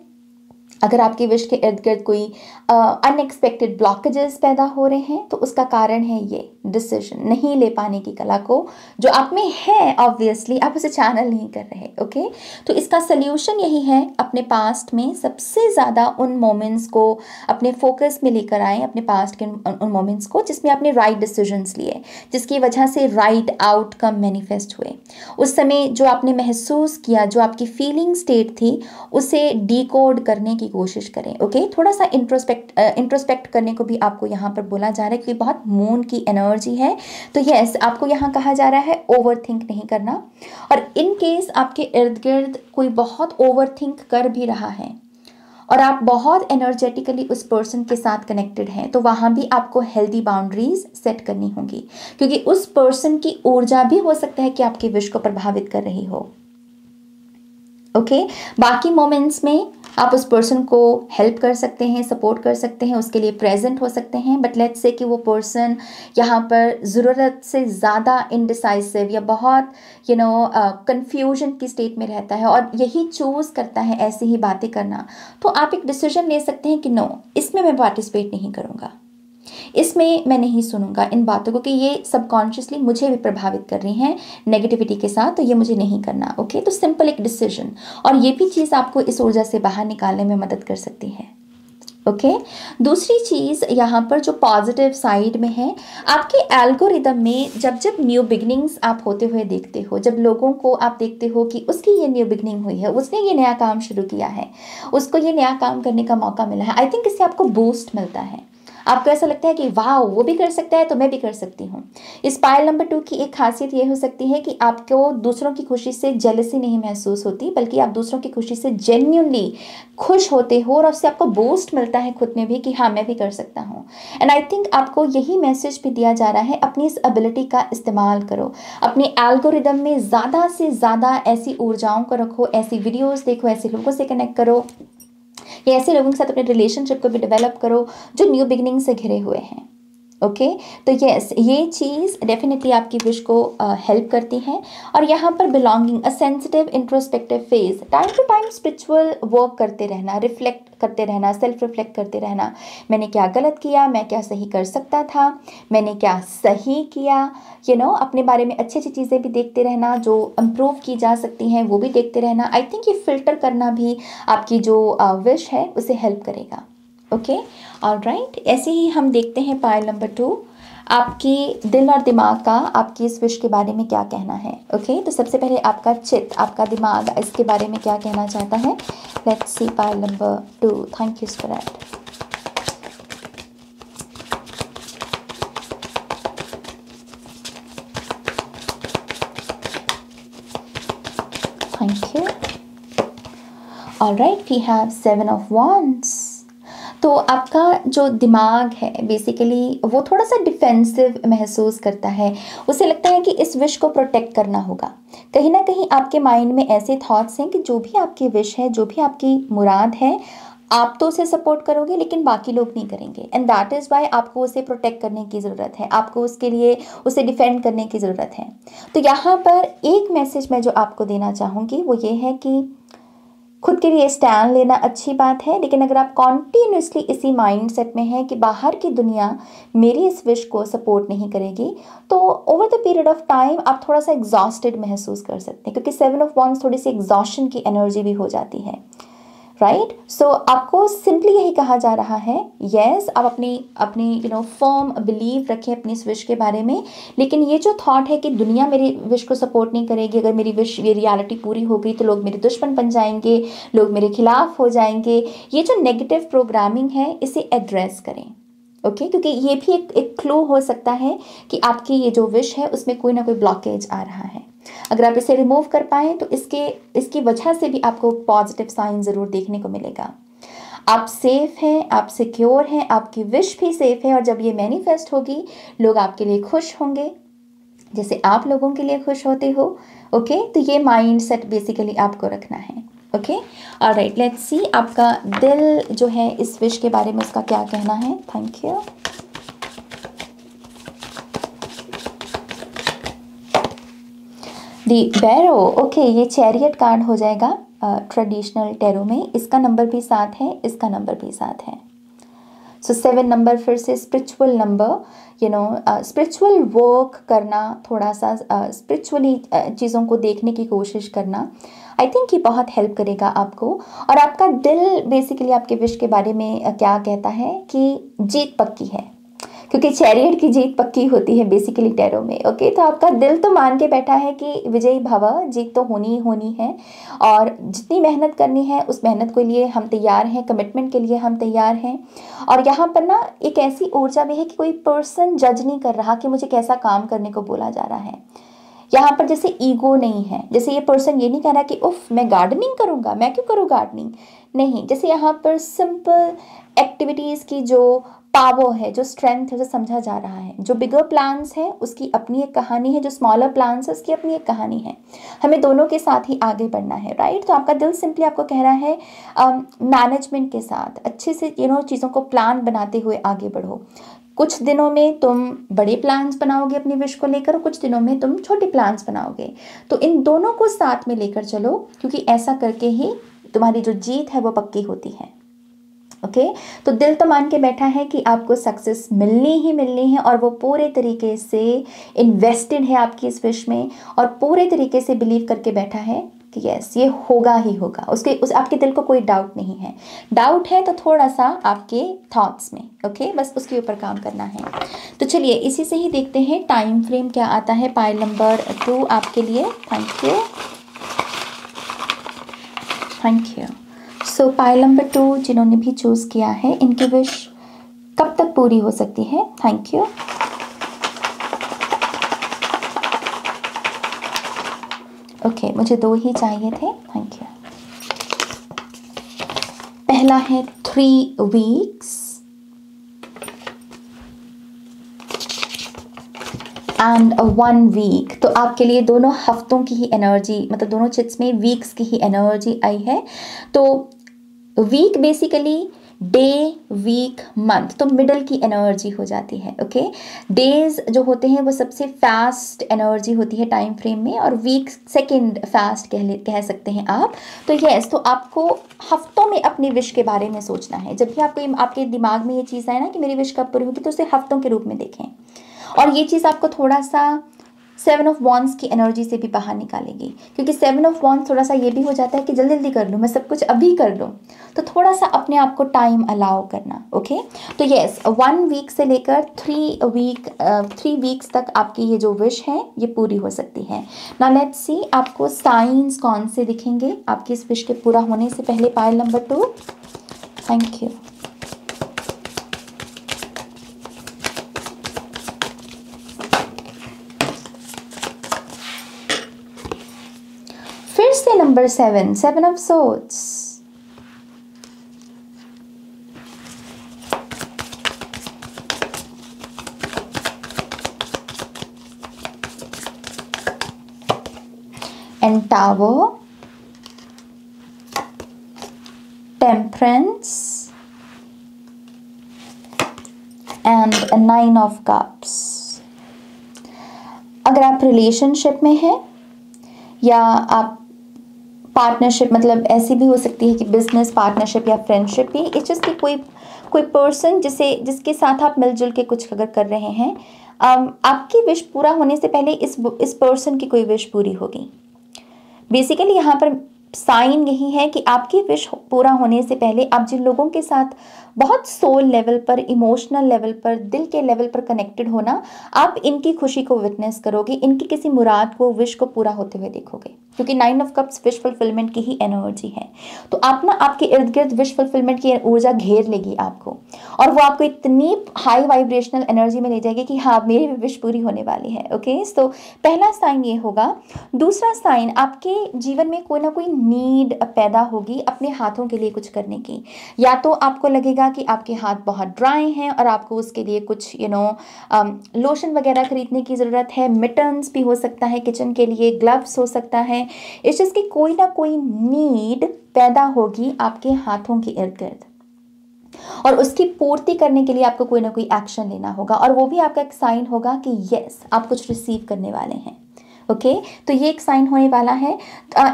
अगर आपकी विश के इर्द गिर्द कोई अनएक्सपेक्टेड ब्लॉकेजेस पैदा हो रहे हैं, तो उसका कारण है ये डिसीजन नहीं ले पाने की कला को जो आप में है, ऑब्वियसली आप उसे चैनल नहीं कर रहे। ओके, तो इसका सल्यूशन यही है, अपने पास्ट में सबसे ज़्यादा उन मोमेंट्स को अपने फोकस में लेकर आए, अपने पास्ट के उन मोमेंट्स को जिसमें आपने राइट डिसीजंस लिए, जिसकी वजह से राइट आउटकम मैनिफेस्ट हुए। उस समय जो आपने महसूस किया, जो आपकी फीलिंग स्टेट थी, उसे डिकोड करने की कोशिश करें। ओके, थोड़ा सा इंट्रोस्पेक्ट करने को भी आपको यहाँ पर बोला जा रहा है, क्योंकि बहुत मून की एनर्जी है। तो यस, आपको यहाँ कहा जा रहा है ओवर थिंक नहीं करना, और इन केस आपके इर्द गिर्द कोई बहुत ओवर थिंक कर भी रहा है और आप बहुत एनर्जेटिकली उस पर्सन के साथ कनेक्टेड हैं, तो वहाँ भी आपको हेल्दी बाउंड्रीज सेट करनी होंगी, क्योंकि उस पर्सन की ऊर्जा भी हो सकता है कि आपके विश को प्रभावित कर रही हो। ओके, बाकी मोमेंट्स में आप उस पर्सन को हेल्प कर सकते हैं, सपोर्ट कर सकते हैं, उसके लिए प्रेजेंट हो सकते हैं, बट लेट्स से कि वो पर्सन यहाँ पर ज़रूरत से ज़्यादा इनडिसाइसिव या बहुत कंफ्यूजन की स्टेट में रहता है और यही चूज़ करता है ऐसी ही बातें करना, तो आप एक डिसीजन ले सकते हैं कि नो, इसमें मैं पार्टिसिपेट नहीं करूँगा, इसमें मैं नहीं सुनूंगा इन बातों को कि ये सबकॉन्शियसली मुझे भी प्रभावित कर रही हैं नेगेटिविटी के साथ, तो ये मुझे नहीं करना। ओके, तो सिंपल एक डिसीजन, और ये भी चीज़ आपको इस ऊर्जा से बाहर निकालने में मदद कर सकती है। ओके, दूसरी चीज़ यहाँ पर जो पॉजिटिव साइड में है, आपके एल्गोरिदम में जब जब न्यू बिगनिंग्स आप होते हुए देखते हो, जब लोगों को आप देखते हो कि उसकी ये न्यू बिगनिंग हुई है, उसने ये नया काम शुरू किया है, उसको ये नया काम करने का मौका मिला है, आई थिंक इससे आपको बूस्ट मिलता है। आपको ऐसा लगता है कि वाह, वो भी कर सकता है तो मैं भी कर सकती हूँ। इस पायल नंबर 2 की एक खासियत ये हो सकती है कि आपको दूसरों की खुशी से जेलसी नहीं महसूस होती, बल्कि आप दूसरों की खुशी से जेन्युइनली खुश होते हो और उससे आपको बूस्ट मिलता है खुद में भी कि हाँ, मैं भी कर सकता हूँ। एंड आई थिंक आपको यही मैसेज भी दिया जा रहा है, अपनी इस एबिलिटी का इस्तेमाल करो, अपने एल्गोरिदम में ज़्यादा से ज़्यादा ऐसी ऊर्जाओं को रखो, ऐसी वीडियोज़ देखो, ऐसे लोगों से कनेक्ट करो, या ऐसे लोगों के साथ अपने रिलेशनशिप को भी डेवलप करो जो न्यू बिगनिंग से घिरे हुए हैं। ओके, तो यस, ये चीज़ डेफिनेटली आपकी विश को हेल्प करती है। और यहाँ पर belonging, a sensitive introspective phase, time to time spiritual work करते रहना, रिफ्लेक्ट करते रहना, सेल्फ रिफ्लेक्ट करते रहना, मैंने क्या गलत किया, मैं क्या सही कर सकता था, मैंने क्या सही किया, अपने बारे में अच्छी अच्छी चीज़ें भी देखते रहना, जो इम्प्रूव की जा सकती हैं वो भी देखते रहना। आई थिंक ये फिल्टर करना भी आपकी जो विश है उसे हेल्प करेगा। ओके, ऑलराइट, ऐसे ही हम देखते हैं पायल नंबर 2, आपकी दिल और दिमाग का आपकी इस विश के बारे में क्या कहना है। ओके, तो सबसे पहले आपका चित्त, आपका दिमाग इसके बारे में क्या कहना चाहता है। Let's see pile number 2। Thank you for that. Thank you. Alright, we have 7 of wands। तो आपका जो दिमाग है बेसिकली वो थोड़ा सा डिफेंसिव महसूस करता है, उसे लगता है कि इस विश को प्रोटेक्ट करना होगा। कहीं ना कहीं आपके माइंड में ऐसे थॉट्स हैं कि जो भी आपकी विश है, जो भी आपकी मुराद है, आप तो उसे सपोर्ट करोगे लेकिन बाकी लोग नहीं करेंगे, एंड दैट इज़ वाई आपको उसे प्रोटेक्ट करने की ज़रूरत है, आपको उसके लिए उसे डिफेंड करने की ज़रूरत है। तो यहाँ पर एक मैसेज मैं जो आपको देना चाहूँगी वो ये है कि खुद के लिए स्टैंड लेना अच्छी बात है, लेकिन अगर आप कॉन्टीन्यूसली इसी माइंडसेट में हैं कि बाहर की दुनिया मेरी इस विश को सपोर्ट नहीं करेगी, तो over the period of time आप थोड़ा सा एग्जॉस्टेड महसूस कर सकते हैं, क्योंकि 7 ऑफ wands थोड़ी सी एग्जॉशन की एनर्जी भी हो जाती है, राइट। सो आपको सिंपली यही कहा जा रहा है, यस, आप अपनी फर्म बिलीव रखें अपनी इस विश के बारे में, लेकिन ये जो थॉट है कि दुनिया मेरी विश को सपोर्ट नहीं करेगी, अगर मेरी विश, ये रियलिटी पूरी हो गई तो लोग मेरे दुश्मन बन जाएंगे, लोग मेरे खिलाफ हो जाएंगे, ये जो नेगेटिव प्रोग्रामिंग है इसे एड्रेस करें। ओके, क्योंकि ये भी एक क्लू हो सकता है कि आपकी ये जो विश है उसमें कोई ना कोई ब्लॉकेज आ रहा है। अगर आप इसे रिमूव कर पाएँ तो इसकी वजह से भी आपको पॉजिटिव साइन ज़रूर देखने को मिलेगा। आप सेफ हैं, आप सिक्योर हैं, आपकी विश भी सेफ है, और जब ये मैनिफेस्ट होगी लोग आपके लिए खुश होंगे जैसे आप लोगों के लिए खुश होते हो। ओके, तो ये माइंड सेट बेसिकली आपको रखना है। ओके, ऑलराइट, लेट्स सी आपका दिल जो है इस विश के बारे में उसका क्या कहना है। Thank you. The barrow, okay, ये चैरियट कार्ड हो जाएगा ट्रेडिशनल टैरो में। इसका नंबर भी 7 है, इसका नंबर भी 7 है। सो 7 नंबर फिर से स्पिरिचुअल नंबर, स्पिरिचुअल वर्क करना, थोड़ा सा स्पिरिचुअली चीज़ों को देखने की कोशिश करना। आई थिंक ये बहुत हेल्प करेगा आपको। और आपका दिल बेसिकली आपके विश के बारे में क्या कहता है कि जीत पक्की है, क्योंकि चैरियट की जीत पक्की होती है बेसिकली टैरो में। ओके, तो आपका दिल तो मान के बैठा है कि विजयी भव, जीत तो होनी ही होनी है, और जितनी मेहनत करनी है उस मेहनत के लिए हम तैयार हैं, कमिटमेंट के लिए हम तैयार हैं। और यहाँ पर ना एक ऐसी ऊर्जा भी है कि कोई पर्सन जज नहीं कर रहा कि मुझे कैसा काम करने को बोला जा रहा है। यहाँ पर जैसे ईगो नहीं है, जैसे ये पर्सन ये नहीं कह रहा कि उफ मैं गार्डनिंग करूँगा, मैं क्यों करूँ गार्डनिंग, नहीं, जैसे यहाँ पर सिंपल एक्टिविटीज़ की जो पावर है, जो स्ट्रेंथ है, जो समझा जा रहा है। जो बिगर प्लान्स है उसकी अपनी एक कहानी है, जो स्मॉलर प्लान्स है उसकी अपनी एक कहानी है। हमें दोनों के साथ ही आगे बढ़ना है, राइट। तो आपका दिल सिंपली आपको कह रहा है मैनेजमेंट के साथ अच्छे से चीज़ों को प्लान बनाते हुए आगे बढ़ो। कुछ दिनों में तुम बड़े प्लान्स बनाओगे अपनी विश को लेकर, कुछ दिनों में तुम छोटे प्लान्स बनाओगे। तो इन दोनों को साथ में लेकर चलो, क्योंकि ऐसा करके ही तुम्हारी जो जीत है वो पक्की होती है। ओके, तो दिल तो मान के बैठा है कि आपको सक्सेस मिलनी ही मिलनी है, और वो पूरे तरीके से इन्वेस्टेड है आपकी इस विश में, और पूरे तरीके से बिलीव करके बैठा है कि यस ये होगा ही होगा। आपके दिल को कोई डाउट नहीं है। डाउट है तो थोड़ा सा आपके थॉट्स में, ओके, बस उसके ऊपर काम करना है। तो चलिए इसी से ही देखते हैं टाइम फ्रेम क्या आता है पाइल नंबर 2 आपके लिए। Thank you, thank you. So pile number 2 जिन्होंने भी चूज़ किया है, इनकी विश कब तक पूरी हो सकती है। Thank you. ओके, मुझे 2 ही चाहिए थे। Thank you. पहला है 3 वीक्स एंड 1 वीक। तो आपके लिए दोनों हफ्तों की ही एनर्जी, मतलब दोनों चिट्स में वीक्स की ही एनर्जी आई है। तो week basically day, week, month, तो मिडल की एनर्जी हो जाती है। ओके, डेज जो होते हैं वो सबसे फास्ट एनर्जी होती है टाइम फ्रेम में, और वीक सेकंड फास्ट कह सकते हैं आप। तो यस, तो आपको हफ्तों में अपनी विश के बारे में सोचना है। जब भी आपको आपके दिमाग में ये चीज़ आए ना कि मेरी विश कब पूरी होगी, तो उसे हफ्तों के रूप में देखें। और ये चीज़ आपको थोड़ा सा 7 ऑफ वॉन्ड्स की एनर्जी से भी बाहर निकालेगी, क्योंकि 7 ऑफ वॉन्ड्स थोड़ा सा ये भी हो जाता है कि जल्दी जल्दी कर लूँ, मैं सब कुछ अभी कर लूँ। तो थोड़ा सा अपने आप को टाइम अलाउ करना। ओके, तो यस 1 वीक से लेकर 3 वीक्स तक आपकी ये जो विश है ये पूरी हो सकती है। नाउ लेट्स सी आपको साइंस कौन से दिखेंगे आपकी इस विश के पूरा होने से पहले पाइल नंबर 2। Thank you. फिर से number 7 of swords. And tower, temperance and 9 of cups. अगर आप रिलेशनशिप में हैं या आप पार्टनरशिप, मतलब ऐसी भी हो सकती है कि बिजनेस पार्टनरशिप या फ्रेंडशिप भी, इट्स जस्ट कि कोई पर्सन जिसके साथ आप मिलजुल के कुछ अगर कर रहे हैं, आपकी विश पूरा होने से पहले इस पर्सन की कोई विश पूरी होगी। बेसिकली यहाँ पर साइन यही है कि आपकी विश पूरा होने से पहले आप जिन लोगों के साथ बहुत सोल लेवल पर, इमोशनल लेवल पर, दिल के लेवल पर कनेक्टेड होना, आप इनकी खुशी को विटनेस करोगे, इनकी किसी मुराद को, विश को पूरा होते हुए देखोगे। क्योंकि 9 ऑफ कप्स विश फुलफिलमेंट की ही एनर्जी है। तो आप ना आपके इर्द गिर्द विश फुलफिलमेंट की ऊर्जा घेर लेगी आपको, और वो आपको इतनी हाई वाइब्रेशनल एनर्जी में ले जाएगी कि हाँ मेरी भी विश पूरी होने वाली है। ओके, तो पहला साइन ये होगा। दूसरा साइन, आपके जीवन में कोई ना कोई नीड पैदा होगी अपने हाथों के लिए कुछ करने की। या तो आपको लगेगा कि आपके हाथ बहुत ड्राई हैं और आपको उसके लिए कुछ लोशन वगैरह खरीदने की ज़रूरत है। मिटन्स भी हो सकता है किचन के लिए, ग्लव्स हो सकता है। इस चीज़ की कोई ना कोई नीड पैदा होगी आपके हाथों के इर्द गिर्द, और उसकी पूर्ति करने के लिए आपको कोई ना कोई एक्शन लेना होगा, और वो भी आपका एक साइन होगा कि यस आप कुछ रिसीव करने वाले हैं। ओके, तो ये एक साइन होने वाला है।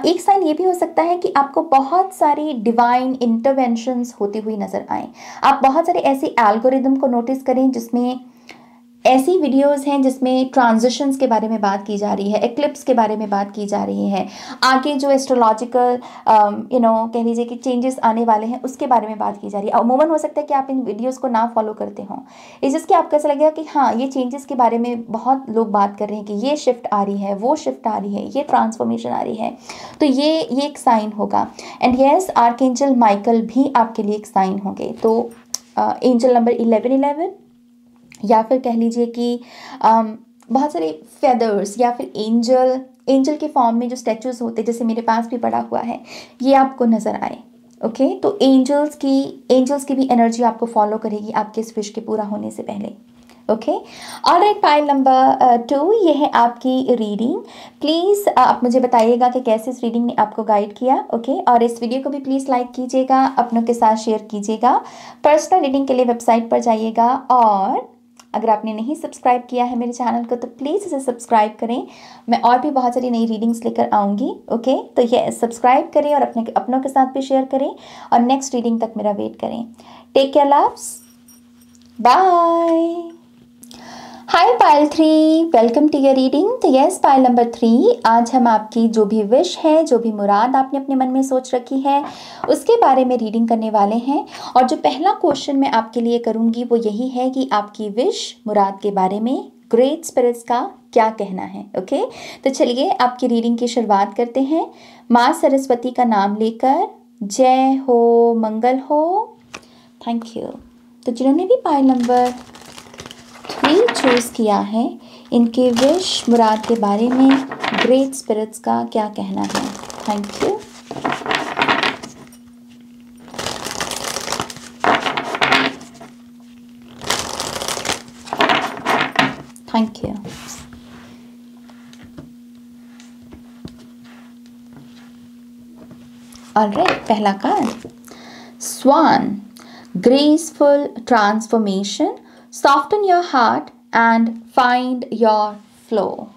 एक साइन ये भी हो सकता है कि आपको बहुत सारी डिवाइन इंटरवेंशंस होती हुई नजर आए। आप बहुत सारे ऐसे एल्गोरिदम को नोटिस करें जिसमें ऐसी वीडियोस हैं जिसमें ट्रांजिशंस के बारे में बात की जा रही है, एक्लिप्स के बारे में बात की जा रही है, आगे जो एस्ट्रोलॉजिकल कह लीजिए कि चेंजेस आने वाले हैं उसके बारे में बात की जा रही है। अमूमन हो सकता है कि आप इन वीडियोस को ना फॉलो करते हों, इस जिसके आपको ऐसा लगेगा कि हाँ ये चेंजेस के बारे में बहुत लोग बात कर रहे हैं कि ये शिफ्ट आ रही है, वो शिफ्ट आ रही है, ये ट्रांसफॉर्मेशन आ रही है। तो ये एक साइन होगा। एंड यस, आर्कएंजल माइकल भी आपके लिए एक साइन होंगे। तो एंजल नंबर 1111, या फिर कह लीजिए कि बहुत सारे फेदर्स, या फिर एंजल के फॉर्म में जो स्टैचूज होते हैं, जैसे मेरे पास भी पड़ा हुआ है, ये आपको नज़र आए। ओके, तो एंजल्स की भी एनर्जी आपको फॉलो करेगी आपके इस विश के पूरा होने से पहले। ओके, ऑलराइट, पाइल नंबर 2, ये है आपकी रीडिंग। प्लीज़ आप मुझे बताइएगा कि कैसे इस रीडिंग ने आपको गाइड किया। ओके, और इस वीडियो को भी प्लीज़ लाइक कीजिएगा, अपनों के साथ शेयर कीजिएगा। पर्सनल रीडिंग के लिए वेबसाइट पर जाइएगा, और अगर आपने नहीं सब्सक्राइब किया है मेरे चैनल को तो प्लीज़ इसे सब्सक्राइब करें। मैं और भी बहुत सारी नई रीडिंग्स लेकर आऊँगी। ओके, तो ये सब्सक्राइब करें और अपनों के साथ भी शेयर करें, और नेक्स्ट रीडिंग तक मेरा वेट करें। Take care, loves, bye. Hi pile 3, welcome to your reading. तो यस, पाइल नंबर 3, आज हम आपकी जो भी विश है, जो भी मुराद आपने अपने मन में सोच रखी है, उसके बारे में रीडिंग करने वाले हैं। और जो पहला क्वेश्चन मैं आपके लिए करूंगी वो यही है कि आपकी विश मुराद के बारे में ग्रेट स्पिरिट्स का क्या कहना है। ओके, तो चलिए आपकी रीडिंग की शुरुआत करते हैं। माँ सरस्वती का नाम लेकर, जय हो, मंगल हो। Thank you. तो जिन्होंने भी पाइल नंबर 3 चूज़ किया है, इनके विश मुराद के बारे में ग्रेट स्पिरिट्स का क्या कहना है। Thank you. Thank you. Alright, पहला card, swan, graceful transformation, soften your heart and find your flow.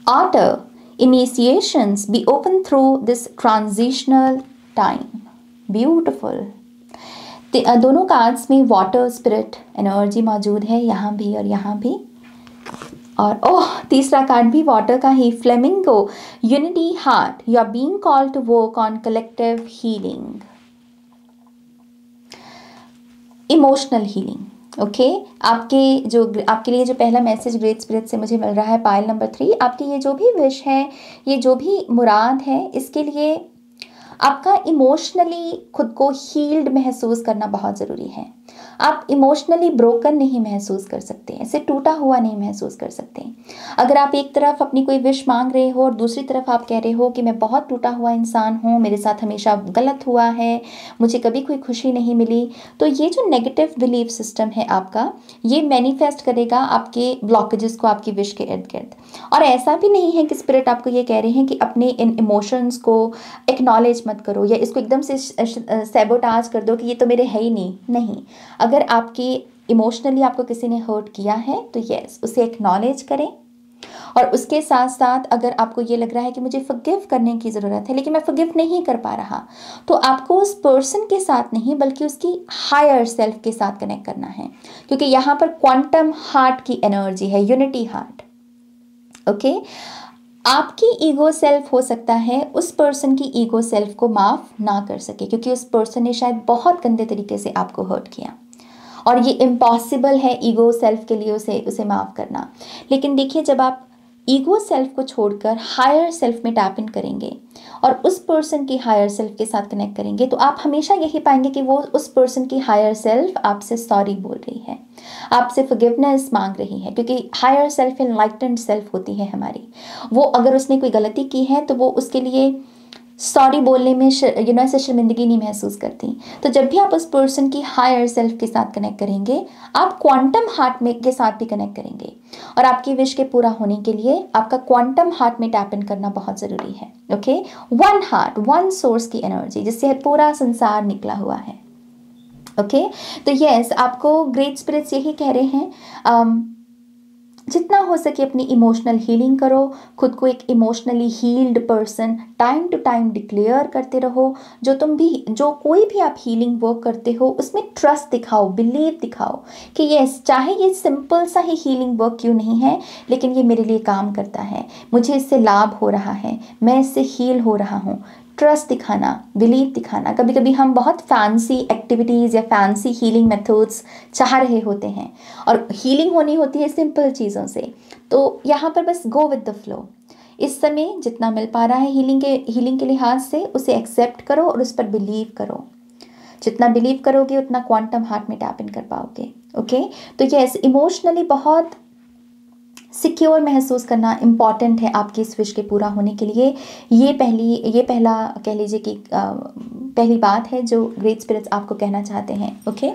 Otter, initiations be open through this transitional time. Beautiful. दोनों कार्ड्स में वाटर स्पिरिट एनर्जी मौजूद है, यहाँ भी और यहाँ भी। और ओह, तीसरा कार्ड भी वाटर का ही, flamingo, unity heart, you are being called to work on collective healing, emotional healing. Okay, आपके लिए जो पहला मैसेज ग्रेट स्पिरिट से मुझे मिल रहा है पाइल नंबर 3, आपकी ये जो भी विश है, ये जो भी मुराद है, इसके लिए आपका इमोशनली खुद को हील्ड महसूस करना बहुत ज़रूरी है। आप इमोशनली ब्रोकन नहीं महसूस कर सकते, ऐसे टूटा हुआ नहीं महसूस कर सकते। अगर आप एक तरफ अपनी कोई विश मांग रहे हो और दूसरी तरफ आप कह रहे हो कि मैं बहुत टूटा हुआ इंसान हूँ, मेरे साथ हमेशा गलत हुआ है, मुझे कभी कोई खुशी नहीं मिली, तो ये जो नेगेटिव बिलीफ सिस्टम है आपका, ये मैनिफेस्ट करेगा आपके ब्लॉकेजेस को आपकी विश के इर्द गिर्द। और ऐसा भी नहीं है कि स्पिरिट आपको ये कह रहे हैं कि अपने इन इमोशंस को एक्नॉलेज मत करो या इसको एकदम से सैबोटाज कर दो कि ये तो मेरे है ही नहीं। अगर आपकी इमोशनली आपको किसी ने हर्ट किया है तो यस, उसे एक्नॉलेज करें। और उसके साथ साथ अगर आपको ये लग रहा है कि मुझे फॉरगिव करने की ज़रूरत है लेकिन मैं फॉरगिव नहीं कर पा रहा, तो आपको उस पर्सन के साथ नहीं बल्कि उसकी हायर सेल्फ के साथ कनेक्ट करना है, क्योंकि यहाँ पर क्वांटम हार्ट की एनर्जी है, यूनिटी हार्ट। ओके, आपकी ईगो सेल्फ हो सकता है उस पर्सन की ईगो सेल्फ को माफ़ ना कर सके, क्योंकि उस पर्सन ने शायद बहुत गंदे तरीके से आपको हर्ट किया, और ये इम्पॉसिबल है ईगो सेल्फ के लिए उसे माफ़ करना। लेकिन देखिए, जब आप ईगो सेल्फ को छोड़कर हायर सेल्फ में टैप इन करेंगे और उस पर्सन की हायर सेल्फ के साथ कनेक्ट करेंगे, तो आप हमेशा यही पाएंगे कि वो उस पर्सन की हायर सेल्फ आपसे सॉरी बोल रही है, आपसे फॉरगिवनेस मांग रही है, क्योंकि हायर सेल्फ एनलाइटेंड सेल्फ होती है हमारी। वो अगर उसने कोई गलती की है तो वो उसके लिए सॉरी बोलने में ऐसे शर्मिंदगी नहीं महसूस करती। तो जब भी आप उस पर्सन की हायर सेल्फ के साथ कनेक्ट करेंगे, आप क्वांटम हार्ट में के साथ भी कनेक्ट करेंगे। और आपकी विश के पूरा होने के लिए आपका क्वांटम हार्ट में टैप इन करना बहुत ज़रूरी है। Okay, one heart, one source की एनर्जी जिससे पूरा संसार निकला हुआ है। ओके, तो यस, आपको ग्रेट स्पिरिट्स यही कह रहे हैं, जितना हो सके अपनी इमोशनल हीलिंग करो, खुद को एक emotionally healed person time to time declare करते रहो। जो कोई भी आप हीलिंग वर्क करते हो उसमें ट्रस्ट दिखाओ, बिलीव दिखाओ कि यस, चाहे ये सिंपल सा ही हीलिंग वर्क क्यों नहीं है, लेकिन ये मेरे लिए काम करता है, मुझे इससे लाभ हो रहा है, मैं इससे हील हो रहा हूँ। ट्रस्ट दिखाना, बिलीव दिखाना। कभी कभी हम बहुत फैंसी एक्टिविटीज़ या फैंसी हीलिंग मेथड्स चाह रहे होते हैं और हीलिंग होनी होती है सिंपल चीज़ों से। तो यहाँ पर बस गो विद द फ्लो। इस समय जितना मिल पा रहा है हीलिंग के लिहाज से उसे एक्सेप्ट करो और उस पर बिलीव करो। जितना बिलीव करोगे उतना क्वांटम हार्ट में टैप इन कर पाओगे। ओके, तो यस, इमोशनली बहुत सिक्योर महसूस करना इम्पॉर्टेंट है आपकी इस विश के पूरा होने के लिए। ये पहला कह लीजिए कि पहली बात है जो ग्रेट स्पिरिट्स आपको कहना चाहते हैं। Okay,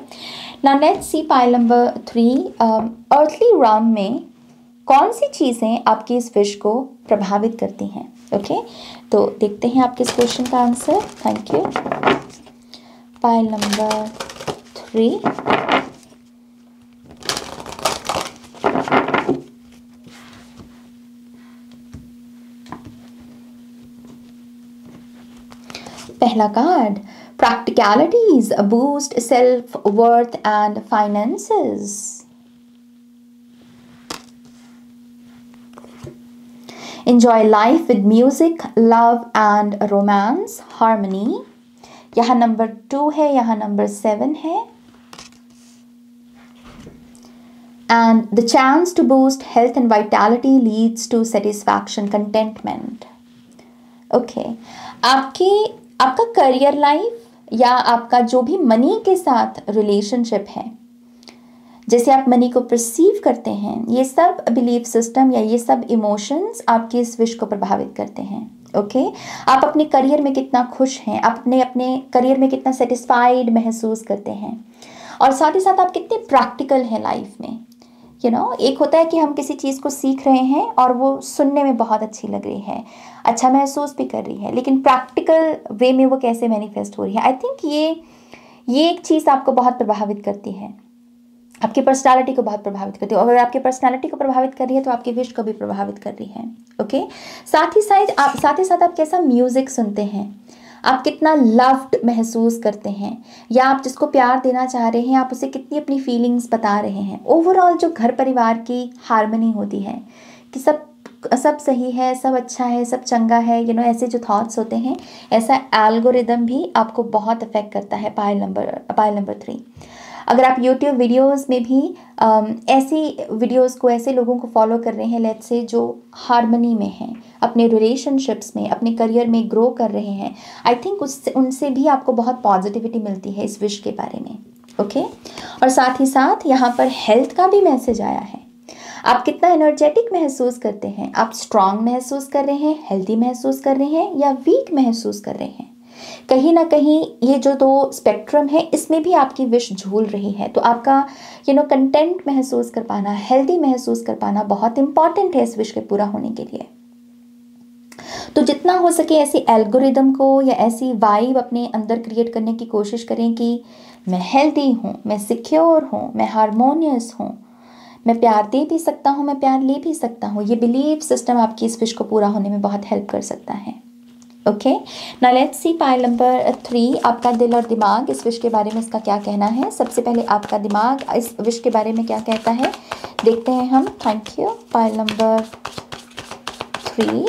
now let's see pile number 3। Earthly realm में कौन सी चीज़ें आपकी इस विश को प्रभावित करती हैं। ओके, तो देखते हैं आपके इस क्वेश्चन का answer. Thank you. Pile number 3। पहला card, practicalities boost self worth and finances. Enjoy life with music, love and romance, harmony. यहाँ नंबर 2 है, यहाँ नंबर 7 है। And the chance to boost health and vitality leads to satisfaction, contentment. Okay, आपका career life या आपका जो भी money के साथ रिलेशनशिप है, जैसे आप मनी को परसीव करते हैं, ये सब बिलीफ सिस्टम या ये सब इमोशंस आपकी इस विश को प्रभावित करते हैं। ओके, आप अपने करियर में कितना खुश हैं, आप अपने करियर में कितना सेटिस्फाइड महसूस करते हैं, और साथ ही साथ आप कितने प्रैक्टिकल हैं लाइफ में। एक होता है कि हम किसी चीज़ को सीख रहे हैं और वो सुनने में बहुत अच्छी लग रही है, अच्छा महसूस भी कर रही है, लेकिन प्रैक्टिकल वे में वो कैसे मैनिफेस्ट हो रही है। आई थिंक ये एक चीज़ आपको बहुत प्रभावित करती है, आपकी पर्सनालिटी को बहुत प्रभावित करती है। और अगर आपकी पर्सनालिटी को प्रभावित कर रही है तो आपकी विश को भी प्रभावित कर रही है। ओके, साथ ही साथ आप कैसा म्यूज़िक सुनते हैं, आप कितना लव्ड महसूस करते हैं, या आप जिसको प्यार देना चाह रहे हैं आप उसे कितनी अपनी फीलिंग्स बता रहे हैं। ओवरऑल जो घर परिवार की हार्मनी होती है कि सब सही है, सब अच्छा है, सब चंगा है, ऐसे जो थॉट्स होते हैं, ऐसा एल्गोरिदम भी आपको बहुत अफेक्ट करता है। Pile number 3। अगर आप YouTube वीडियोस में भी ऐसी वीडियोस को, ऐसे लोगों को फॉलो कर रहे हैं लेट्स से जो हार्मनी में हैं, अपने रिलेशनशिप्स में, अपने करियर में ग्रो कर रहे हैं, आई थिंक उनसे भी आपको बहुत पॉजिटिविटी मिलती है इस विश के बारे में। ओके, और साथ ही साथ यहाँ पर हेल्थ का भी मैसेज आया है। आप कितना एनर्जेटिक महसूस करते हैं, आप स्ट्रांग महसूस कर रहे हैं, हेल्दी महसूस कर रहे हैं, या वीक महसूस कर रहे हैं। कहीं ना कहीं ये जो 2 स्पेक्ट्रम है इसमें भी आपकी विश झूल रही है। तो आपका कंटेंट महसूस कर पाना, हेल्दी महसूस कर पाना बहुत इंपॉर्टेंट है इस विश के पूरा होने के लिए। तो जितना हो सके ऐसी एल्गोरिदम को या ऐसी वाइब अपने अंदर क्रिएट करने की कोशिश करें कि मैं हेल्दी हूँ, मैं सिक्योर हूँ, मैं हारमोनियस हूँ, मैं प्यार दे भी सकता हूँ, मैं प्यार ले भी सकता हूँ। ये बिलीफ सिस्टम आपकी इस विश को पूरा होने में बहुत हेल्प कर सकता है। Okay, now let's see pile number 3। आपका दिल और दिमाग इस विश के बारे में इसका क्या कहना है। सबसे पहले आपका दिमाग इस विश के बारे में क्या कहता है देखते हैं हम। Thank you. Pile number 3।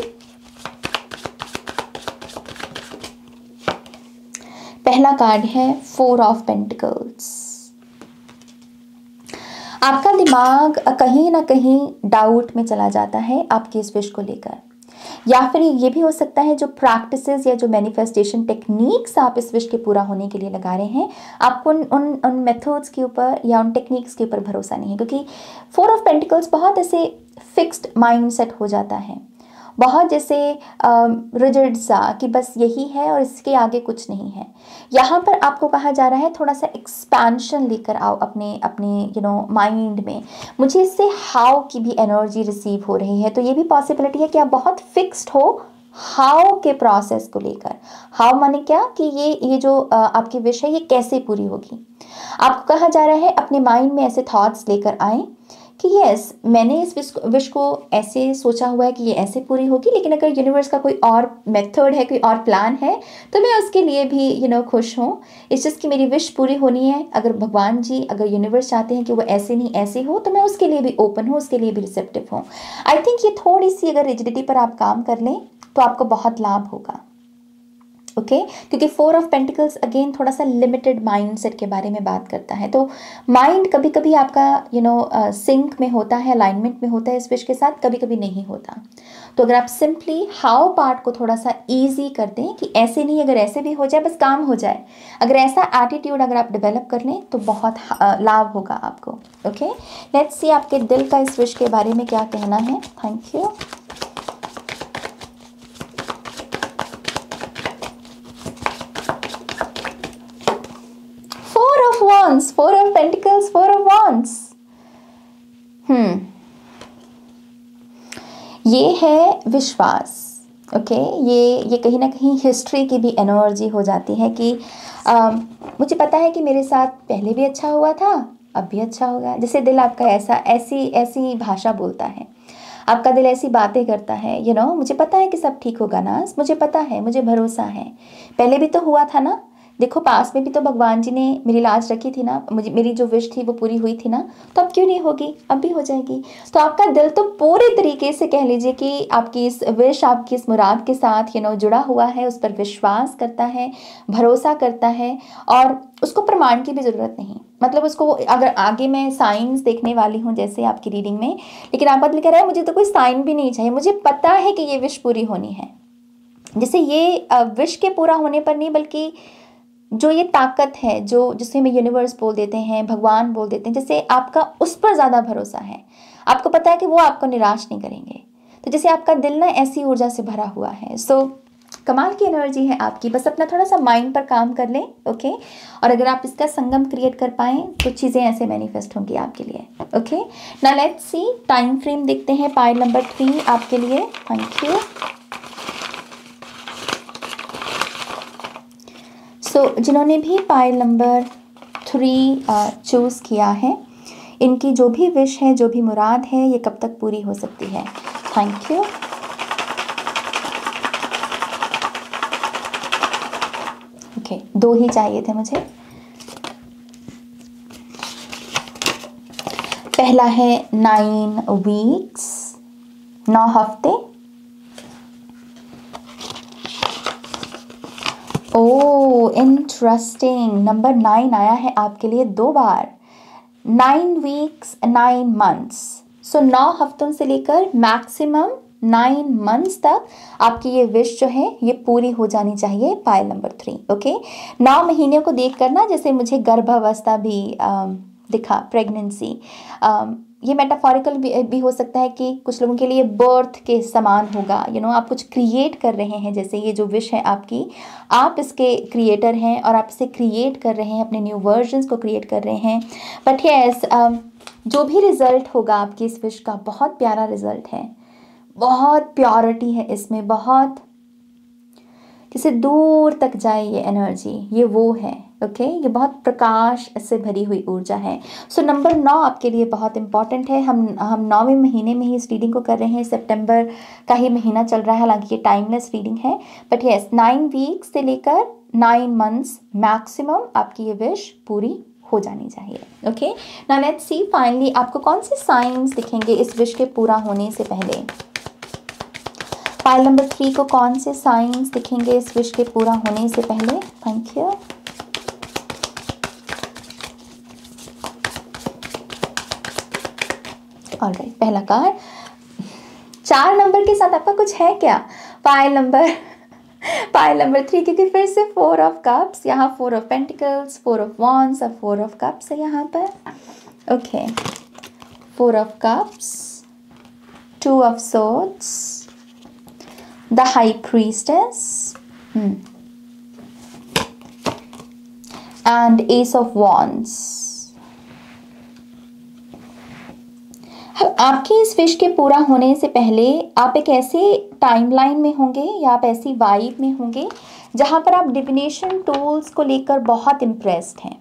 पहला कार्ड है 4 ऑफ पेंटिकल्स। आपका दिमाग कहीं ना कहीं डाउट में चला जाता है आपकी इस विश को लेकर, या फिर ये भी हो सकता है जो प्रैक्टिसेस या जो मैनिफेस्टेशन टेक्निक्स आप इस विश के पूरा होने के लिए लगा रहे हैं, आपको उन मेथड्स के ऊपर या उन टेक्निक्स के ऊपर भरोसा नहीं है, क्योंकि 4 ऑफ पेंटिकल्स बहुत ऐसे फिक्स्ड माइंड सेट हो जाता है, बहुत जैसे रिजिड सा कि बस यही है और इसके आगे कुछ नहीं है। यहाँ पर आपको कहा जा रहा है थोड़ा सा एक्सपेंशन लेकर आओ अपने अपने माइंड में। मुझे इससे हाउ की भी एनर्जी रिसीव हो रही है, तो ये भी पॉसिबिलिटी है कि आप बहुत फिक्स्ड हो हाउ के प्रोसेस को लेकर। हाउ माने क्या कि ये जो आपकी विश है ये कैसे पूरी होगी। आपको कहा जा रहा है अपने माइंड में ऐसे थॉट्स लेकर आए कि यस मैंने इस विश को ऐसे सोचा हुआ है कि ये ऐसे पूरी होगी, लेकिन अगर यूनिवर्स का कोई और मेथड है, कोई और प्लान है, तो मैं उसके लिए भी खुश हूँ। इस चीज़ की मेरी विश पूरी होनी है। अगर भगवान जी, अगर यूनिवर्स चाहते हैं कि वो ऐसे नहीं ऐसे हो, तो मैं उसके लिए भी ओपन हूँ, उसके लिए भी रिसेप्टिव हूँ। आई थिंक ये थोड़ी सी अगर रिजिडिटी पर आप काम कर लें तो आपको बहुत लाभ होगा। ओके क्योंकि 4 ऑफ पेंटिकल्स अगेन थोड़ा सा लिमिटेड माइंड सेट के बारे में बात करता है। तो माइंड कभी कभी आपका सिंक में होता है, अलाइनमेंट में होता है इस विश के साथ, कभी कभी नहीं होता। तो अगर आप सिंपली हाउ पार्ट को थोड़ा सा ईजी कर दें कि ऐसे नहीं, अगर ऐसे भी हो जाए बस काम हो जाए, अगर ऐसा एटीट्यूड अगर आप डेवलप कर लें तो बहुत लाभ होगा आपको। ओके लेट्स सी आपके दिल का इस विश के बारे में क्या कहना है। Thank you. Four of Pentacles, 4 of Wands। ये है विश्वास। ओके ये कहीं ना कहीं हिस्ट्री की भी एनर्जी हो जाती है कि मुझे पता है कि मेरे साथ पहले भी अच्छा हुआ था, अब भी अच्छा होगा। जैसे दिल आपका ऐसी भाषा बोलता है, आपका दिल ऐसी बातें करता है मुझे पता है कि सब ठीक होगा ना, मुझे पता है, मुझे भरोसा है, पहले भी तो हुआ था ना, देखो पास में भी तो भगवान जी ने मेरी लाज रखी थी ना, मेरी जो विश थी वो पूरी हुई थी ना, तो अब क्यों नहीं होगी, अब भी हो जाएगी। तो आपका दिल तो पूरे तरीके से कह लीजिए कि आपकी इस विश, आपकी इस मुराद के साथ जुड़ा हुआ है, उस पर विश्वास करता है, भरोसा करता है, और उसको प्रमाण की भी ज़रूरत नहीं। मतलब उसको अगर आगे मैं साइंस देखने वाली हूँ जैसे आपकी रीडिंग में, लेकिन आपका दिल कह रहा है मुझे तो कोई साइन भी नहीं चाहिए, मुझे पता है कि ये विश पूरी होनी है। जैसे ये विश के पूरा होने पर नहीं, बल्कि जो ये ताकत है जिसे हमें यूनिवर्स बोल देते हैं, भगवान बोल देते हैं, जैसे आपका उस पर ज़्यादा भरोसा है, आपको पता है कि वो आपको निराश नहीं करेंगे। तो जैसे आपका दिल ना ऐसी ऊर्जा से भरा हुआ है। सो कमाल की एनर्जी है आपकी, बस अपना थोड़ा सा माइंड पर काम कर लें। ओके और अगर आप इसका संगम क्रिएट कर पाएँ तो चीज़ें ऐसे मैनिफेस्ट होंगी आपके लिए। Okay now let's see time frame देखते हैं पाइल नंबर 3 आपके लिए। Thank you. जिन्होंने भी पाइल नंबर 3 चूज़ किया है, इनकी जो भी विश है, जो भी मुराद है, ये कब तक पूरी हो सकती है। Thank you. ओके 2 ही चाहिए थे मुझे। पहला है 9 वीक्स, 9 हफ्ते। ओह इंटरेस्टिंग, नंबर 9 आया है आपके लिए 2 बार। 9 वीक्स 9 मंथ्स, सो 9 हफ्तों से लेकर मैक्सिमम 9 मंथ्स तक आपकी ये विश जो है ये पूरी हो जानी चाहिए। Pile number 3। ओके 9 महीने को देख कर ना, जैसे मुझे गर्भावस्था भी दिखा, प्रेगनेंसी, ये मेटाफोरिकल भी हो सकता है कि कुछ लोगों के लिए बर्थ के समान होगा। आप कुछ क्रिएट कर रहे हैं, जैसे ये जो विश है आपकी, आप इसके क्रिएटर हैं और आप इसे क्रिएट कर रहे हैं, अपने न्यू वर्जन्स को क्रिएट कर रहे हैं। बट यस जो भी रिज़ल्ट होगा आपकी इस विश का, बहुत प्यारा रिज़ल्ट है, बहुत प्योरिटी है इसमें, बहुत जैसे दूर तक जाए ये एनर्जी, ये वो है। ओके ये बहुत प्रकाश से भरी हुई ऊर्जा है। सो नंबर 9 आपके लिए बहुत इंपॉर्टेंट है। हम 9वें महीने में ही इस रीडिंग को कर रहे हैं, सितंबर का ही महीना चल रहा है, हालांकि ये टाइमलेस रीडिंग है। बट यस 9 वीक्स से लेकर 9 मंथ्स मैक्सिमम आपकी ये विश पूरी हो जानी चाहिए। Okay now let's see finally आपको कौन से साइंस दिखेंगे इस विश के पूरा होने से पहले। पाइल नंबर 3 को कौन से साइंस दिखेंगे इस विश के पूरा होने से पहले। Thank you. ऑलराइट, पहला कार्ड 4 नंबर के साथ आपका कुछ है क्या? पाइल नंबर 3, क्योंकि फिर से 4 ऑफ कप्स, यहाँ 4 ऑफ पेंटिकल्स, 4 ऑफ वॉन्ड्स और 4 ऑफ कप्स है यहाँ पर। Okay, 4 of cups, 2 of swords, the high priestess and S of wands. आपकी इस विश के पूरा होने से पहले आप एक ऐसे टाइमलाइन में होंगे या आप ऐसी वाइब में होंगे जहां पर आप डिविनेशन टूल्स को लेकर बहुत इम्प्रेस्ड हैं।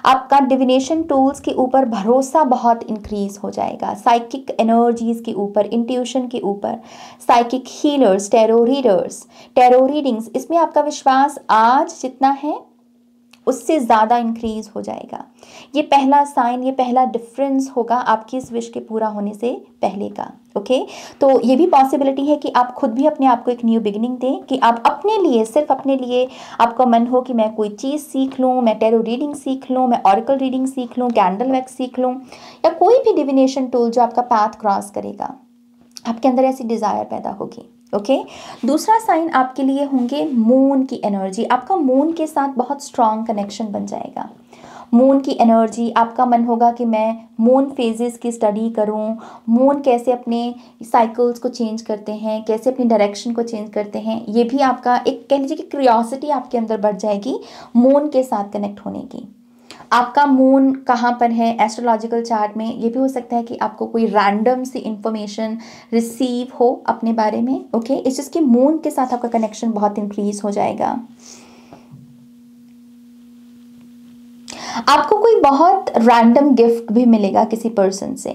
आपका डिविनेशन टूल्स के ऊपर भरोसा बहुत इंक्रीज हो जाएगा, साइकिक एनर्जीज के ऊपर, इंट्यूशन के ऊपर, psychic healers, tarot readers, tarot readings, इसमें आपका विश्वास आज जितना है उससे ज़्यादा इंक्रीज हो जाएगा। ये पहला साइन, ये पहला डिफरेंस होगा आपकी इस विश के पूरा होने से पहले का। ओके, तो ये भी पॉसिबिलिटी है कि आप खुद भी अपने आप को एक न्यू बिगिनिंग दें, कि आप अपने लिए, सिर्फ अपने लिए आपका मन हो कि मैं कोई चीज़ सीख लूँ, मैं टैरो रीडिंग सीख लूँ, मैं ऑरिकल रीडिंग सीख लूँ, कैंडल वैक्स सीख लूँ, या कोई भी डिविनेशन टूल जो आपका पाथ क्रॉस करेगा, आपके अंदर ऐसी डिज़ायर पैदा होगी। ओके, दूसरा साइन आपके लिए होंगे मून की एनर्जी। आपका मून के साथ बहुत स्ट्रॉन्ग कनेक्शन बन जाएगा। मून की एनर्जी, आपका मन होगा कि मैं मून फेजेस की स्टडी करूं, मून कैसे अपने साइकिल्स को चेंज करते हैं, कैसे अपनी डायरेक्शन को चेंज करते हैं, ये भी आपका एक कह लीजिए कि क्यूरियोसिटी आपके अंदर बढ़ जाएगी मून के साथ कनेक्ट होने की। आपका मून कहाँ पर है एस्ट्रोलॉजिकल चार्ट में, ये भी हो सकता है कि आपको कोई रैंडम सी इंफॉर्मेशन रिसीव हो अपने बारे में। ओके, इस चीज़ की मून के साथ आपका कनेक्शन बहुत इंक्रीज हो जाएगा। आपको कोई बहुत रैंडम गिफ्ट भी मिलेगा किसी पर्सन से,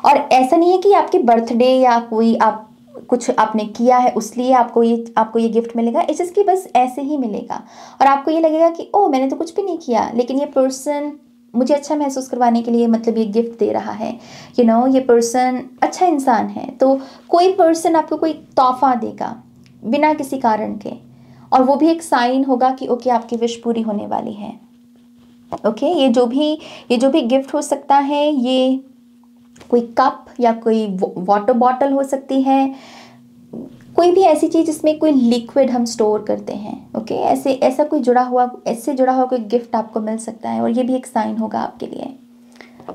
और ऐसा नहीं है कि आपके बर्थडे या कोई आप कुछ आपने किया है उसलिए आपको ये गिफ्ट मिलेगा। इस चीज़ की बस ऐसे ही मिलेगा और आपको ये लगेगा कि ओह मैंने तो कुछ भी नहीं किया, लेकिन ये पर्सन मुझे अच्छा महसूस करवाने के लिए मतलब ये गिफ्ट दे रहा है। यू नो, ये पर्सन अच्छा इंसान है, तो कोई पर्सन आपको कोई तोहफा देगा बिना किसी कारण के, और वो भी एक साइन होगा कि ओके आपकी विश पूरी होने वाली है। ओके, ये जो भी गिफ्ट हो सकता है, ये कोई कप या कोई वाटर बॉटल हो सकती है, कोई भी ऐसी चीज़ जिसमें कोई लिक्विड हम स्टोर करते हैं। ओके, ऐसा कोई जुड़ा हुआ कोई गिफ्ट आपको मिल सकता है, और ये भी एक साइन होगा आपके लिए।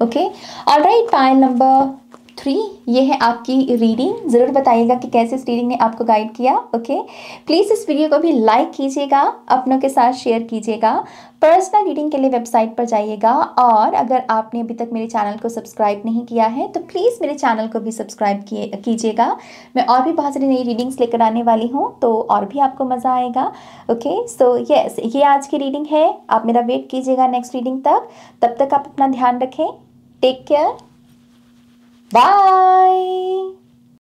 ओके, ऑलराइट, पाइल नंबर 3, ये है आपकी रीडिंग। ज़रूर बताइएगा कि कैसे इस रीडिंग ने आपको गाइड किया। ओके, प्लीज़ इस वीडियो को भी लाइक कीजिएगा, अपनों के साथ शेयर कीजिएगा। पर्सनल रीडिंग के लिए वेबसाइट पर जाइएगा, और अगर आपने अभी तक मेरे चैनल को सब्सक्राइब नहीं किया है तो प्लीज़ मेरे चैनल को भी सब्सक्राइब कीजिएगा। मैं और भी बहुत सारी नई रीडिंग्स लेकर आने वाली हूँ, तो और भी आपको मज़ा आएगा। ओके, सो यस, ये आज की रीडिंग है। आप मेरा वेट कीजिएगा नेक्स्ट रीडिंग तक। तब तक आप अपना ध्यान रखें। Take care, bye.